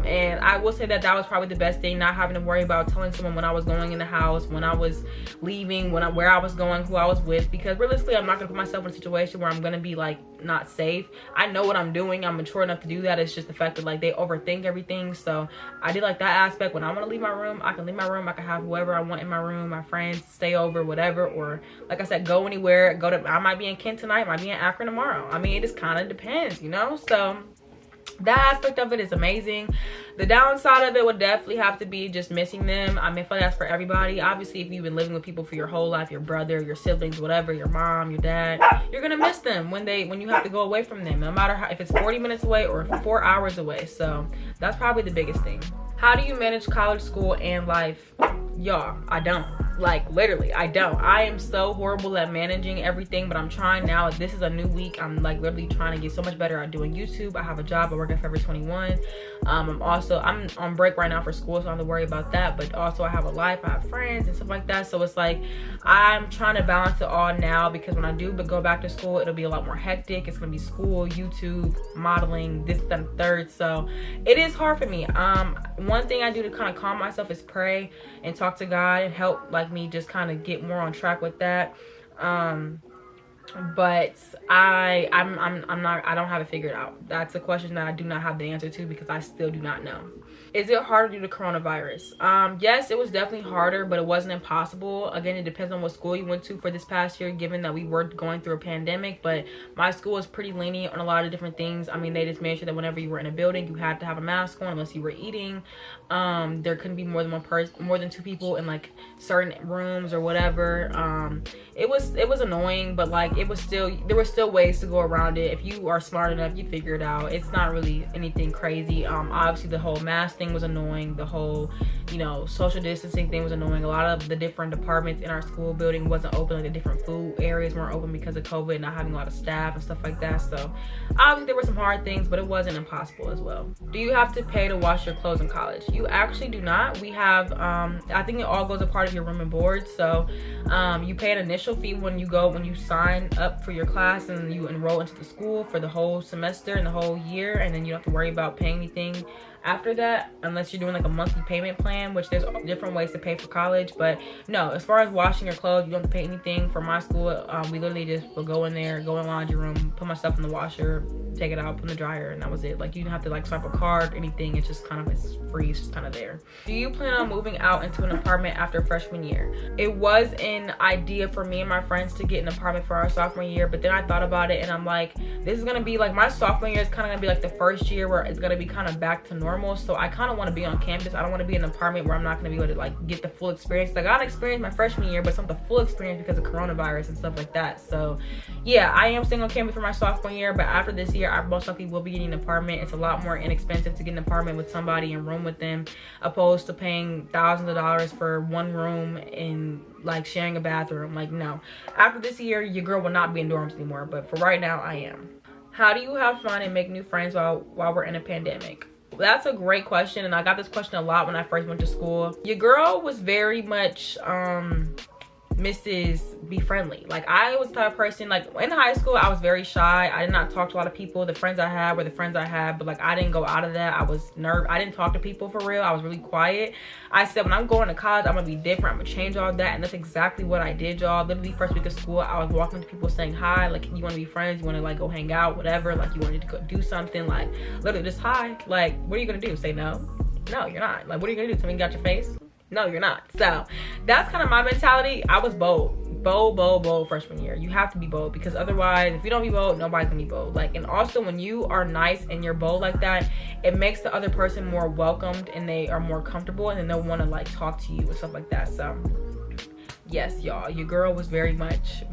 And I will say that was probably the best thing, not having to worry about telling someone when I was going in the house, when I was leaving, where I was going, who I was with, because realistically I'm not gonna put myself in a situation where I'm gonna be like not safe. I know what I'm doing. I'm mature enough to do that. It's just the fact that like they overthink everything. So I did like that aspect. When I want to leave my room, I can leave my room. I can have whoever I want in my room, my friends, stay over, whatever. Or like I said, go anywhere. I might be in Kent tonight, might be in Akron tomorrow. I mean, it just kind of depends, you know? So that aspect of it is amazing. The downside of it would definitely have to be just missing them. I mean, I feel like that's for everybody. Obviously, if you've been living with people for your whole life, your brother, your siblings, whatever, your mom, your dad, you're gonna miss them when you have to go away from them, no matter how, if it's 40 minutes away or 4 hours away. So that's probably the biggest thing. How do you manage college, school, and life? Y'all, I don't. Like literally, I don't. I am so horrible at managing everything, but I'm trying now. This is a new week. I'm like literally trying to get so much better at doing YouTube. I have a job. I work at Forever 21. I'm on break right now for school, so I don't have to worry about that. But also I have a life. I have friends and stuff like that. So it's like I'm trying to balance it all now, because when I do go back to school, it'll be a lot more hectic. It's gonna be school, YouTube, modeling, this, that, and third. So it is hard for me. One thing I do to kind of calm myself is pray and talk to God and help like me just kind of get more on track with that. But I don't have it figured out. That's a question that I do not have the answer to, because I still do not know. Is it harder due to coronavirus? Yes, it was definitely harder, but it wasn't impossible. Again, it depends on what school you went to for this past year, given that we were going through a pandemic. But my school was pretty lenient on a lot of different things. I mean, they just made sure that whenever you were in a building, you had to have a mask on unless you were eating. There couldn't be more than one person, more than 2 people in like certain rooms or whatever. It was annoying, but like there were still ways to go around it. If you are smart enough, you figure it out. It's not really anything crazy. Obviously the whole mask thing was annoying. The whole, you know, social distancing thing was annoying. A lot of the different departments in our school building wasn't open. Like the different food areas weren't open because of COVID, not having a lot of staff and stuff like that. So obviously there were some hard things, but it wasn't impossible as well. Do you have to pay to wash your clothes in college? You actually do not. We have I think it all goes a part of your room and board. So you pay an initial fee when you sign up for your class and you enroll into the school for the whole semester and the whole year, and then you don't have to worry about paying anything after that, unless you're doing like a monthly payment plan, which there's different ways to pay for college. But no, as far as washing your clothes, you don't have to pay anything. For my school, we literally just will go in there, go in the laundry room, put my stuff in the washer, take it out, put in the dryer, and that was it. Like you don't have to like swipe a card or anything. It's just kind of, it's free, it's just kind of there. Do you plan on moving out into an apartment after freshman year? It was an idea for me and my friends to get an apartment for our sophomore year, but then I thought about it and I'm like, this is gonna be like, my sophomore year is kind of gonna be like the first year where it's gonna be kind of back to normal. So I kind of want to be on campus. I don't want to be in an apartment where I'm not going to be able to like get the full experience. Like I got an experience my freshman year, but it's not the full experience because of coronavirus and stuff like that. So yeah, I am staying on campus for my sophomore year, but after this year I most likely will be getting an apartment. It's a lot more inexpensive to get an apartment with somebody and room with them, opposed to paying thousands of dollars for one room and like sharing a bathroom. Like no, after this year your girl will not be in dorms anymore, but for right now I am. How do you have fun and make new friends while we're in a pandemic? That's a great question, and I got this question a lot when I first went to school. Your girl was very much Mrs. Be Friendly. Like I was the type of person, like in high school I was very shy. I did not talk to a lot of people. The friends I had were the friends I had, but like I didn't go out of that. I didn't talk to people for real. I was really quiet. I said when I'm going to college I'm gonna be different. I'm gonna change all that, and that's exactly what I did, y'all. Literally first week of school I was walking to people saying hi, like you want to be friends, you want to like go hang out, whatever, like you wanted to go do something, like literally just hi. Like what are you gonna do, say no? No, you're not. Like what are you gonna do, tell me you got your face? No, you're not. So that's kind of my mentality. I was bold freshman year. You have to be bold, because otherwise if you don't be bold, nobody's gonna be bold. Like, and also when you are nice and you're bold like that, it makes the other person more welcomed and they are more comfortable, and then they'll want to like talk to you and stuff like that. So yes, y'all, your girl was very much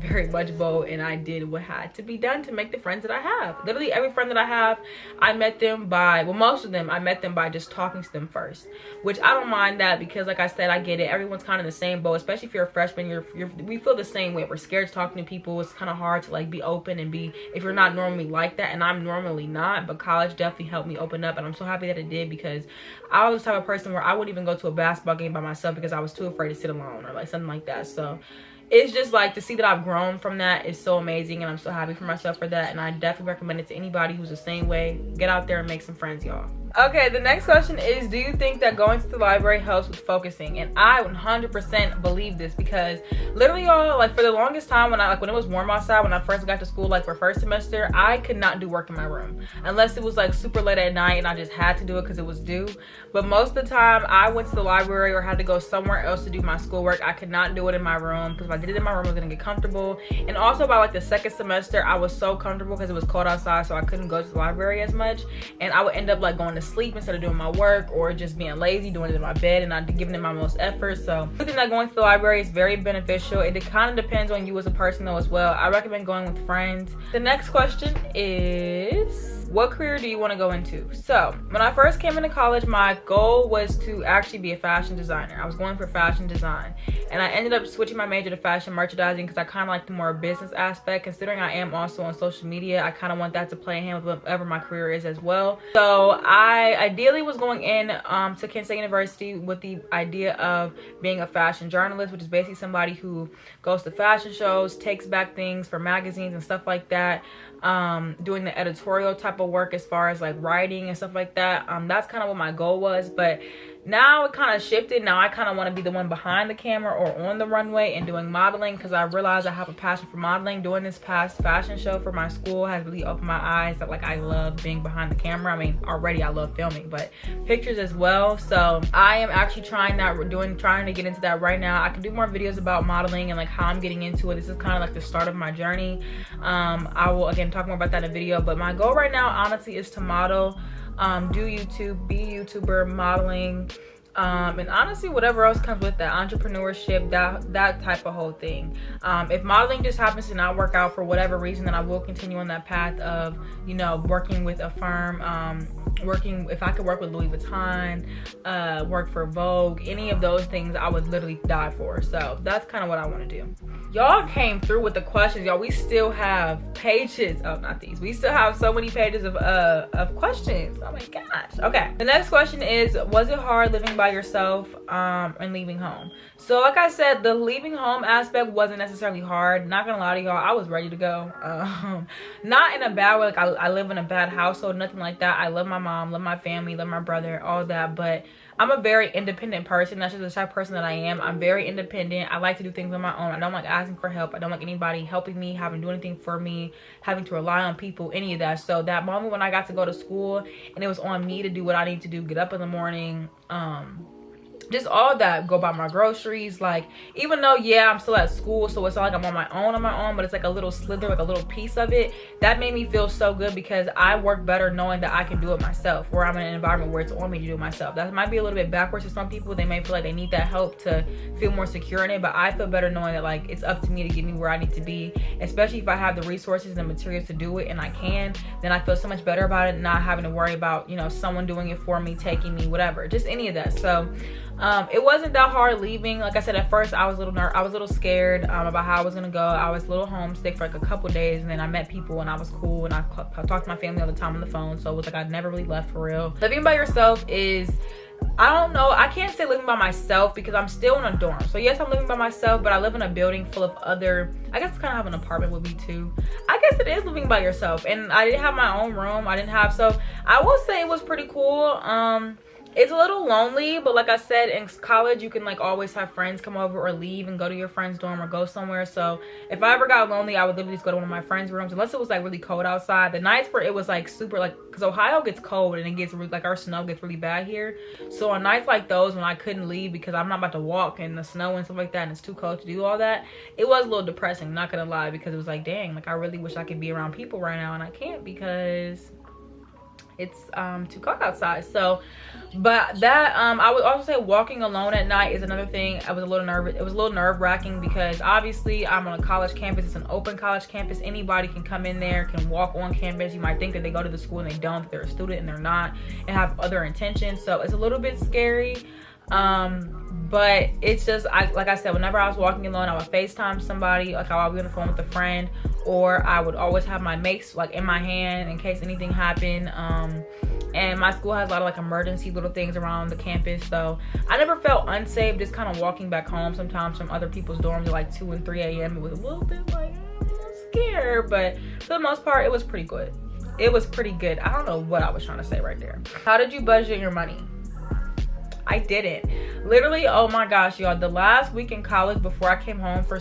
bold, and I did what had to be done to make the friends that I have. Literally every friend that I have, I met them by, well, most of them, I met them by just talking to them first, which I don't mind that, because like I said, I get it. Everyone's kind of in the same boat, especially if you're a freshman. We feel the same way. We're scared to talking to people. It's kind of hard to like be open and be, if you're not normally like that, and I'm normally not, but college definitely helped me open up, and I'm so happy that it did, because I was the type of person where I wouldn't even go to a basketball game by myself because I was too afraid to sit alone or like something like that. So it's just like, to see that I've grown from that is so amazing, and I'm so happy for myself for that, and I definitely recommend it to anybody who's the same way. Get out there and make some friends, y'all. Okay, the next question is, do you think that going to the library helps with focusing? And I 100% believe this, because literally, y'all, like for the longest time when it was warm outside, when I first got to school, like for first semester, I could not do work in my room unless it was like super late at night and I just had to do it because it was due. But most of the time I went to the library or had to go somewhere else to do my schoolwork. I could not do it in my room, because if I did it in my room, I was gonna get comfortable. And also by like the second semester, I was so comfortable because it was cold outside, so I couldn't go to the library as much, and I would end up like going to sleep instead of doing my work, or just being lazy, doing it in my bed and not giving it my most effort. So I think that going to the library is very beneficial. It kind of depends on you as a person though as well. I recommend going with friends. The next question is, what career do you want to go into? So when I first came into college, my goal was to actually be a fashion designer. I was going for fashion design, and I ended up switching my major to fashion merchandising because I kind of like the more business aspect. Considering I am also on social media, I kind of want that to play hand with whatever my career is as well. So I ideally was going in to Kent State University with the idea of being a fashion journalist, which is basically somebody who goes to fashion shows, takes back things for magazines and stuff like that, doing the editorial type of work as far as like writing and stuff like that. That's kind of what my goal was, but now it kind of shifted. Now I kind of want to be the one behind the camera or on the runway and doing modeling, because I realized I have a passion for modeling. Doing this past fashion show for my school has really opened my eyes that like I love being behind the camera. I mean, already I love filming, but pictures as well. So I am actually trying to get into that right now. I can do more videos about modeling and like how I'm getting into it. This is kind of like the start of my journey. I will again talk more about that in a video, but my goal right now honestly is to model, do YouTube, be a YouTuber, modeling, and honestly whatever else comes with that, entrepreneurship, that type of whole thing. If modeling just happens to not work out for whatever reason, then I will continue on that path of, you know, working with a firm, if I could work with Louis Vuitton, work for Vogue, any of those things, I would literally die for. So that's kind of what I want to do. Y'all came through with the questions, y'all. We still have pages of, not these, we still have so many pages of questions. Oh my gosh. Okay, the next question is, was it hard living by yourself and leaving home? So like I said, the leaving home aspect wasn't necessarily hard. Not gonna lie to y'all, I was ready to go. Not in a bad way, like I live in a bad household, nothing like that. I love my mom, love my family, love my brother, all that, but I'm a very independent person. That's just the type of person that I am. I'm very independent. I like to do things on my own. I don't like asking for help. I don't like anybody helping me, having to do anything for me, having to rely on people, any of that. So that moment when I got to go to school and it was on me to do what I need to do, get up in the morning, just all that, go buy my groceries, like, even though, yeah, I'm still at school, so it's not like I'm on my own, but it's like a little slither, like a little piece of it. That made me feel so good, because I work better knowing that I can do it myself, where I'm in an environment where it's on me to do it myself. That might be a little bit backwards to some people. They may feel like they need that help to feel more secure in it, but I feel better knowing that like it's up to me to get me where I need to be, especially if I have the resources and the materials to do it, and I can, then I feel so much better about it, not having to worry about, you know, someone doing it for me, taking me, whatever, just any of that. So it wasn't that hard leaving. Like I said, at first I was a little scared about how I was gonna go. I was a little homesick for like a couple days, and then I met people and I was cool, and I talked to my family all the time on the phone, so it was like I never really left for real. Living by yourself is, I don't know, I can't say living by myself because I'm still in a dorm. So yes, I'm living by myself, but I live in a building full of other, I guess kind of have an apartment with me too. I guess it is living by yourself, and I didn't have my own room. So I will say it was pretty cool. It's a little lonely, but like I said, in college you can like always have friends come over or leave and go to your friend's dorm or go somewhere. So if I ever got lonely, I would literally just go to one of my friends' rooms, unless it was like really cold outside. The nights where it was like super, like, because Ohio gets cold and it gets really, like, our snow gets really bad here. So on nights like those when I couldn't leave because I'm not about to walk in the snow and stuff like that and it's too cold to do all that, it was a little depressing, not gonna lie, because it was like, dang, like I really wish I could be around people right now and I can't because it's too cold outside. So but that I would also say walking alone at night is another thing. I was a little nervous. It was a little nerve-wracking because obviously I'm on a college campus. It's an open college campus. Anybody can come in there, can walk on campus. You might think that they go to the school and they don't, that they're a student and they're not, and have other intentions. So it's a little bit scary. But it's just, like I said, whenever I was walking alone, I would FaceTime somebody, like I would be on the phone with a friend, or I would always have my mace like in my hand in case anything happened. And my school has a lot of like emergency little things around the campus, so I never felt unsafe just kind of walking back home sometimes from other people's dorms at like 2 and 3 a.m. It was a little bit like scared, but for the most part it was pretty good. It was pretty good. I don't know what I was trying to say right there. How did you budget your money? I didn't. Literally, oh my gosh, y'all, the last week in college before I came home for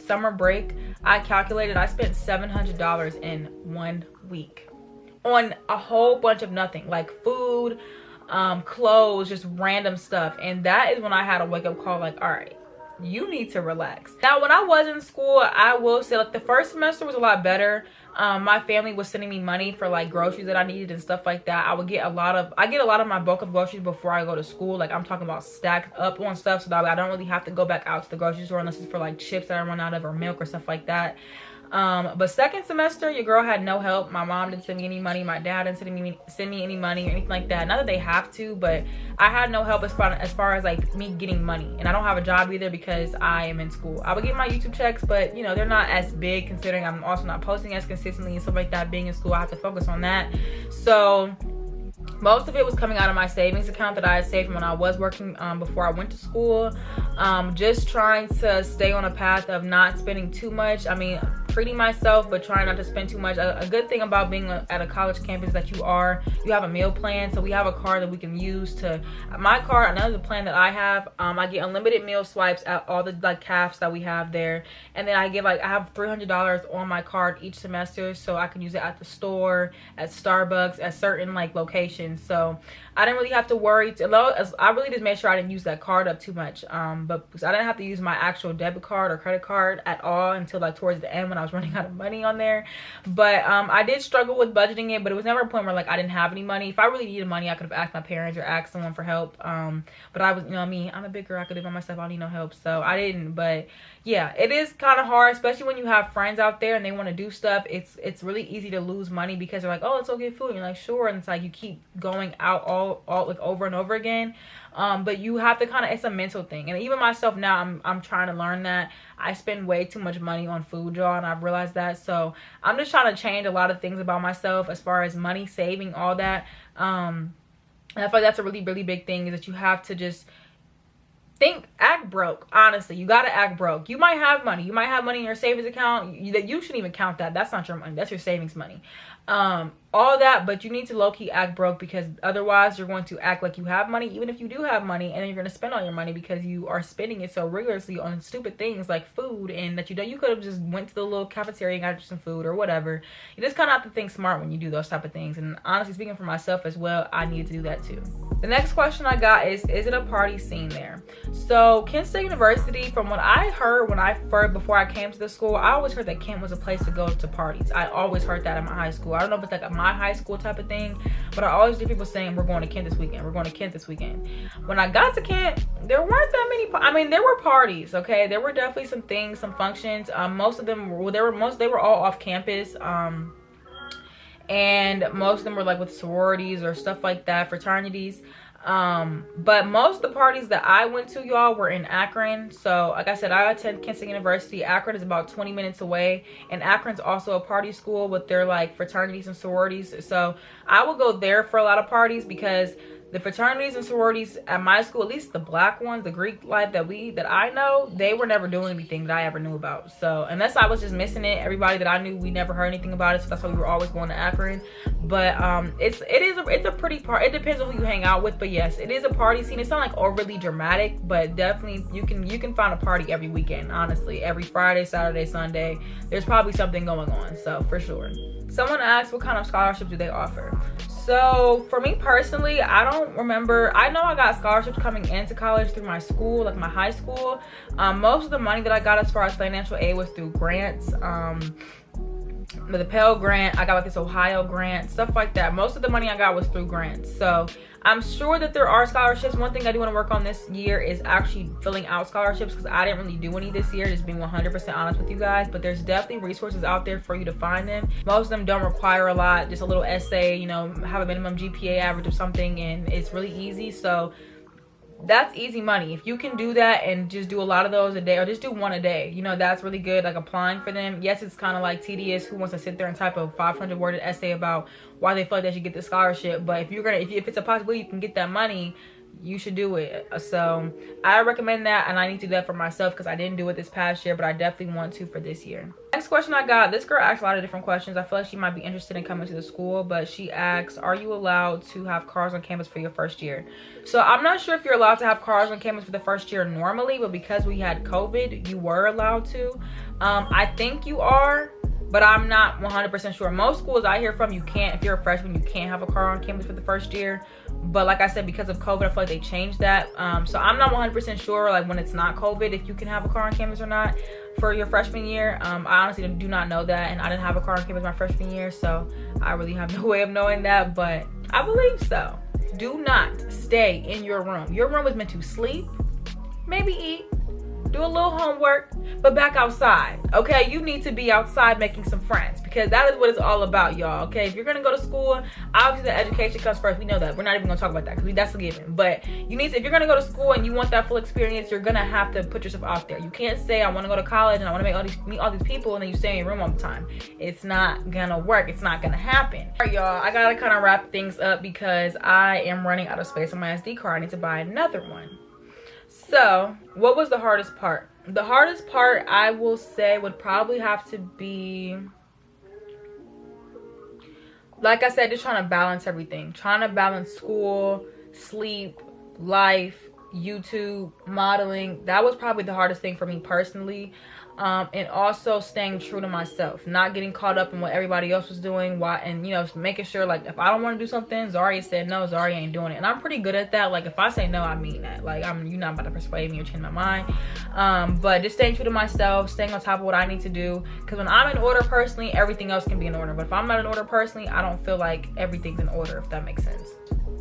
summer break, I calculated I spent $700 in 1 week on a whole bunch of nothing, like food, clothes, just random stuff. And that is when I had a wake-up call, like, all right, you need to relax. Now, when I was in school, I will say, like, the first semester was a lot better. My family was sending me money for like groceries that I needed and stuff like that. I get a lot of my bulk of groceries before I go to school. Like, I'm talking about stacked up on stuff, so that way I don't really have to go back out to the grocery store unless it's for like chips that I run out of or milk or stuff like that. But second semester, your girl had no help. My mom didn't send me any money. My dad didn't send me any money or anything like that. Not that they have to, but I had no help as far as like me getting money. And I don't have a job either because I am in school. I would get my YouTube checks, but you know, they're not as big considering I'm also not posting as consistently and stuff like that. Being in school, I have to focus on that. So most of it was coming out of my savings account that I had saved from when I was working before I went to school. Just trying to stay on a path of not spending too much. I mean, treating myself, but trying not to spend too much. A good thing about being at a college campus is that you have a meal plan. So we have a card that we can use to, my card, another plan that I have, I get unlimited meal swipes at all the like cafes that we have there. And then I have $300 on my card each semester, so I can use it at the store, at Starbucks, at certain like locations. So I didn't really have to worry. I really just made sure I didn't use that card up too much. But because I didn't have to use my actual debit card or credit card at all until like towards the end when I was running out of money on there. But I did struggle with budgeting it, but it was never a point where like I didn't have any money. If I really needed money, I could have asked my parents or asked someone for help. But I was, you know me, I'm a big girl. I could do it by myself. I don't need no help. So I didn't. But yeah, it is kind of hard, especially when you have friends out there and they want to do stuff. It's really easy to lose money because they're like, oh, let's go get food. And you're like, sure. And it's like you keep going out all like over and over again. But you have to it's a mental thing. And even myself now, I'm trying to learn that. I spend way too much money on food, y'all, and I've realized that. So I'm just trying to change a lot of things about myself as far as money, saving, all that. And I feel like that's a really, really big thing, is that you have to just act broke. Honestly, you gotta act broke. You might have money. You might have money in your savings account. You shouldn't even count that. That's not your money. That's your savings money. All that, but you need to low-key act broke, because otherwise you're going to act like you have money even if you do have money, and then you're going to spend all your money because you are spending it so rigorously on stupid things like food, and that you could have just went to the little cafeteria and got you some food or whatever. You just kind of have to think smart when you do those type of things. And honestly, speaking for myself as well, I needed to do that too. The next question I got is it a party scene there? So Kent State University, from what I heard before I came to the school, I always heard that Kent was a place to go to parties. I always heard that in my high school. I don't know if it's like a my high school type of thing, but I always hear people saying, we're going to Kent this weekend. We're going to Kent this weekend. When I got to Kent, there weren't that many. There were parties, okay? There were definitely some things, some functions. Most of them, they were all off campus. And most of them were like with sororities or stuff like that, fraternities. But most of the parties that I went to, y'all, were in Akron. So like I said, I attend Kent State University. Akron is about 20 minutes away, and Akron's also a party school with their like fraternities and sororities. So I would go there for a lot of parties, because the fraternities and sororities at my school, at least the black ones, the Greek life that I know, they were never doing anything that I ever knew about. So unless I was just missing it, everybody that I knew, we never heard anything about it. So that's why we were always going to Akron. But it's a pretty party. It depends on who you hang out with, but yes, it is a party scene. It's not like overly dramatic, but definitely you can find a party every weekend. Honestly, every Friday, Saturday, Sunday, there's probably something going on. So for sure. Someone asked, what kind of scholarships do they offer? So for me personally, I don't remember. I know I got scholarships coming into college through my school, like my high school. Most of the money that I got as far as financial aid was through grants. the Pell Grant. I got like this Ohio grant, stuff like that. Most of the money I got was through grants. So I'm sure that there are scholarships. One thing I do want to work on this year is actually filling out scholarships, because I didn't really do any this year, just being 100% honest with you guys. But there's definitely resources out there for you to find them. Most of them don't require a lot, just a little essay, you know, have a minimum GPA average or something, and it's really easy. So that's easy money. If you can do that and just do a lot of those a day, or just do one a day, you know, that's really good. Like applying for them, yes, it's kind of like tedious. Who wants to sit there and type a 500 word essay about why they feel like they should get the scholarship? But if you're gonna, if it's a possibility you can get that money, you should do it. So I recommend that, and I need to do that for myself because I didn't do it this past year, but I definitely want to for this year. Next question I got, this girl asked a lot of different questions. I feel like she might be interested in coming to the school, but she asks, are you allowed to have cars on campus for your first year? So I'm not sure if you're allowed to have cars on campus for the first year normally, but because we had COVID, you were allowed to. I think you are, but I'm not 100% sure. Most schools I hear from, you can't. If you're a freshman, you can't have a car on campus for the first year. But like I said, because of COVID, I feel like they changed that. So I'm not 100% sure, like when it's not COVID, if you can have a car on campus or not for your freshman year. I honestly do not know that, and I didn't have a car on campus my freshman year, so I really have no way of knowing that, but I believe so. Do not stay in your room. Your room is meant to sleep, maybe eat, do a little homework, but back outside, okay? You need to be outside making some friends, because that is what it's all about, y'all, okay? If you're gonna go to school, obviously the education comes first. We know that. We're not even gonna talk about that because that's a given. But you need to, if you're gonna go to school and you want that full experience, you're gonna have to put yourself out there. You can't say, I wanna go to college and I wanna meet all these people, and then you stay in your room all the time. It's not gonna work. It's not gonna happen. All right, y'all, I gotta kind of wrap things up because I am running out of space on my SD card. I need to buy another one. So what was the hardest part? The hardest part, I will say, would probably have to be, like I said, just trying to balance everything. Trying to balance school, sleep, life, YouTube, modeling. That was probably the hardest thing for me personally. And also staying true to myself, not getting caught up in what everybody else was doing, and you know, making sure, like, if I don't want to do something, Zaria said no, Zaria ain't doing it, and I'm pretty good at that. Like, if I say no, I mean that. Like, you're not about to persuade me or change my mind. But just staying true to myself, staying on top of what I need to do, because when I'm in order personally, everything else can be in order. But if I'm not in order personally, I don't feel like everything's in order, if that makes sense.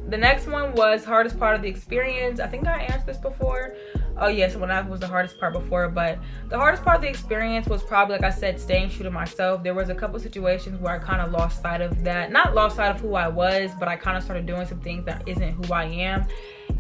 The next one was hardest part of the experience. I think I answered this before. Oh yes, when that was the hardest part before, but the hardest part of the experience was probably, like I said, staying true to myself. There was a couple situations where I kind of lost sight of that. Not lost sight of who I was, but I kind of started doing some things that isn't who I am,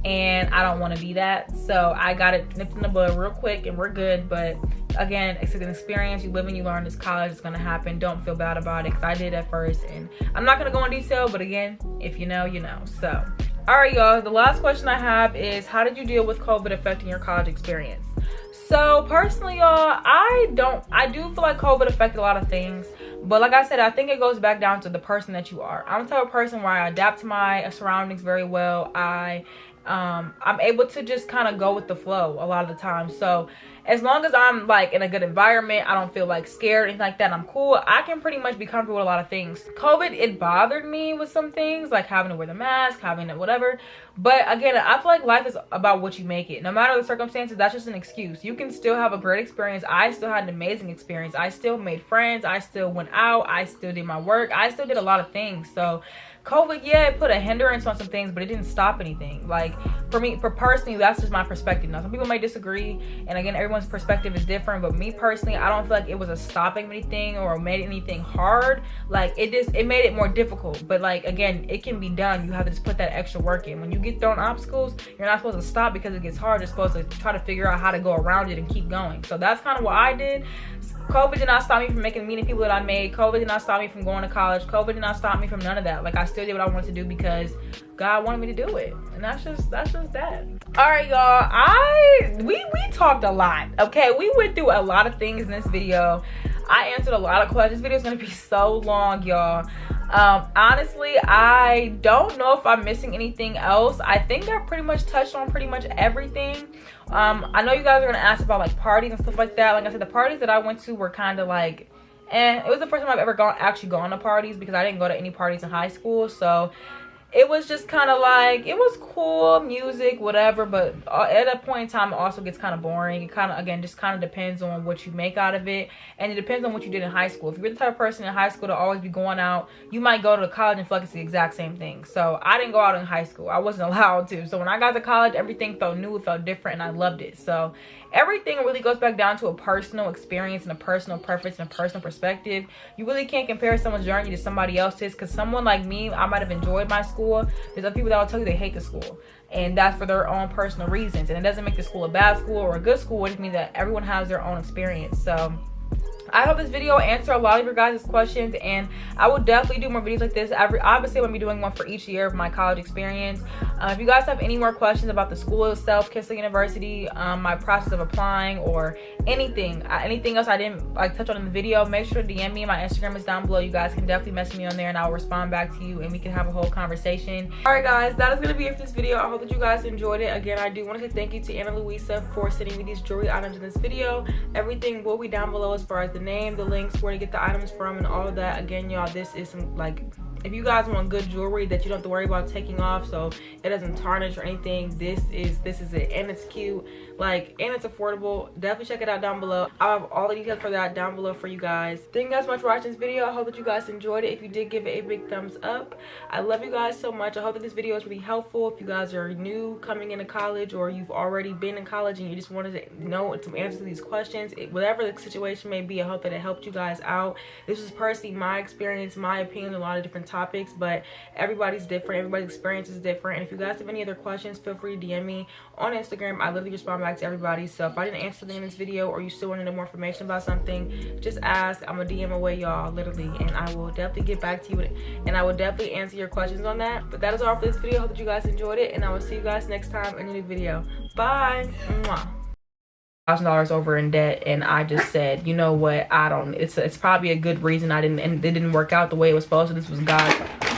and I don't want to be that. So I got it nipped in the bud real quick, and we're good. But again, it's an experience. You live and you learn. This college is gonna happen. Don't feel bad about it, because I did at first, and I'm not gonna go in detail, but again, if you know, you know. So all right, y'all, the last question I have is, how did you deal with COVID affecting your college experience? So personally, y'all, I do feel like COVID affected a lot of things, but like I said, I think it goes back down to the person that you are. I'm the type of person where I adapt to my surroundings very well. I'm able to just kind of go with the flow a lot of the time. So as long as I'm like in a good environment, I don't feel like scared, anything like that, I'm cool. I can pretty much be comfortable with a lot of things. COVID, it bothered me with some things, like having to wear the mask, having to whatever. But again, I feel like life is about what you make it. No matter the circumstances, that's just an excuse. You can still have a great experience. I still had an amazing experience. I still made friends. I still went out. I still did my work. I still did a lot of things. So COVID, yeah, it put a hindrance on some things, but it didn't stop anything. Like, for me, personally, that's just my perspective. Now, some people may disagree, and again, everyone's perspective is different, but me personally, I don't feel like it was a stopping anything or made anything hard. Like, it made it more difficult. But like, again, it can be done. You have to just put that extra work in. When you get thrown obstacles, you're not supposed to stop because it gets hard. You're supposed to try to figure out how to go around it and keep going. So that's kind of what I did. COVID did not stop me from meeting people that I made. COVID did not stop me from going to college. COVID did not stop me from none of that. Like, I still did what I wanted to do because God wanted me to do it. And that's just that. All right, y'all. We talked a lot, okay? We went through a lot of things in this video. I answered a lot of questions. This video is going to be so long, y'all. Honestly, I don't know if I'm missing anything else. I think I pretty much touched on pretty much everything. I know you guys are gonna ask about like parties and stuff like that. Like I said, the parties that I went to were kind of like, it was the first time I've ever actually gone to parties, because I didn't go to any parties in high school. So it was just kind of like, it was cool music, whatever, but at a point in time it also gets kind of boring. It kind of, again, just kind of depends on what you make out of it, and it depends on what you did in high school. If you're the type of person in high school to always be going out, you might go to college and feel like it's the exact same thing. So I didn't go out in high school. I wasn't allowed to. So when I got to college, everything felt new, it felt different, and I loved it. So everything really goes back down to a personal experience and a personal preference and a personal perspective. You really can't compare someone's journey to somebody else's, because someone like me, I might have enjoyed my school. There's other people that will tell you they hate the school, and that's for their own personal reasons, and it doesn't make the school a bad school or a good school. It just means that everyone has their own experience. So I hope this video answered a lot of your guys' questions, and I will definitely do more videos like this. Obviously, I'm going to be doing one for each year of my college experience. If you guys have any more questions about the school itself, KSU University, my process of applying, or anything else I didn't touch on in the video, make sure to DM me. My Instagram is down below. You guys can definitely message me on there, and I'll respond back to you, and we can have a whole conversation. Alright guys, that is going to be it for this video. I hope that you guys enjoyed it. Again, I do want to say thank you to Anna Luisa for sending me these jewelry items in this video. Everything will be down below as far as the name, the links, where to get the items from, and all of that. Again, y'all, this is some, if you guys want good jewelry that you don't have to worry about taking off so it doesn't tarnish or anything, this is it. And it's cute, and it's affordable. Definitely check it out down below. I'll have all the details for that down below for you guys. Thank you guys so much for watching this video. I hope that you guys enjoyed it. If you did, give it a big thumbs up. I love you guys so much. I hope that this video is really helpful. If you guys are new coming into college, or you've already been in college and you just wanted to know some answers to these questions, whatever the situation may be, I hope that it helped you guys out. This is personally my experience, my opinion on a lot of different topics, but everybody's different. Everybody's experience is different. And if you guys have any other questions, feel free to DM me on Instagram. I literally respond back to everybody. So if I didn't answer something in this video, or you still want to know more information about something, just ask. I'm a DM away, y'all, literally, and I will definitely get back to you, and I will definitely answer your questions on that. But that is all for this video. I hope that you guys enjoyed it, and I will see you guys next time in a new video. Bye. Mwah. $1,000 over in debt, and I just said, you know what, it's probably a good reason I didn't, and it didn't work out the way it was supposed to. This was God.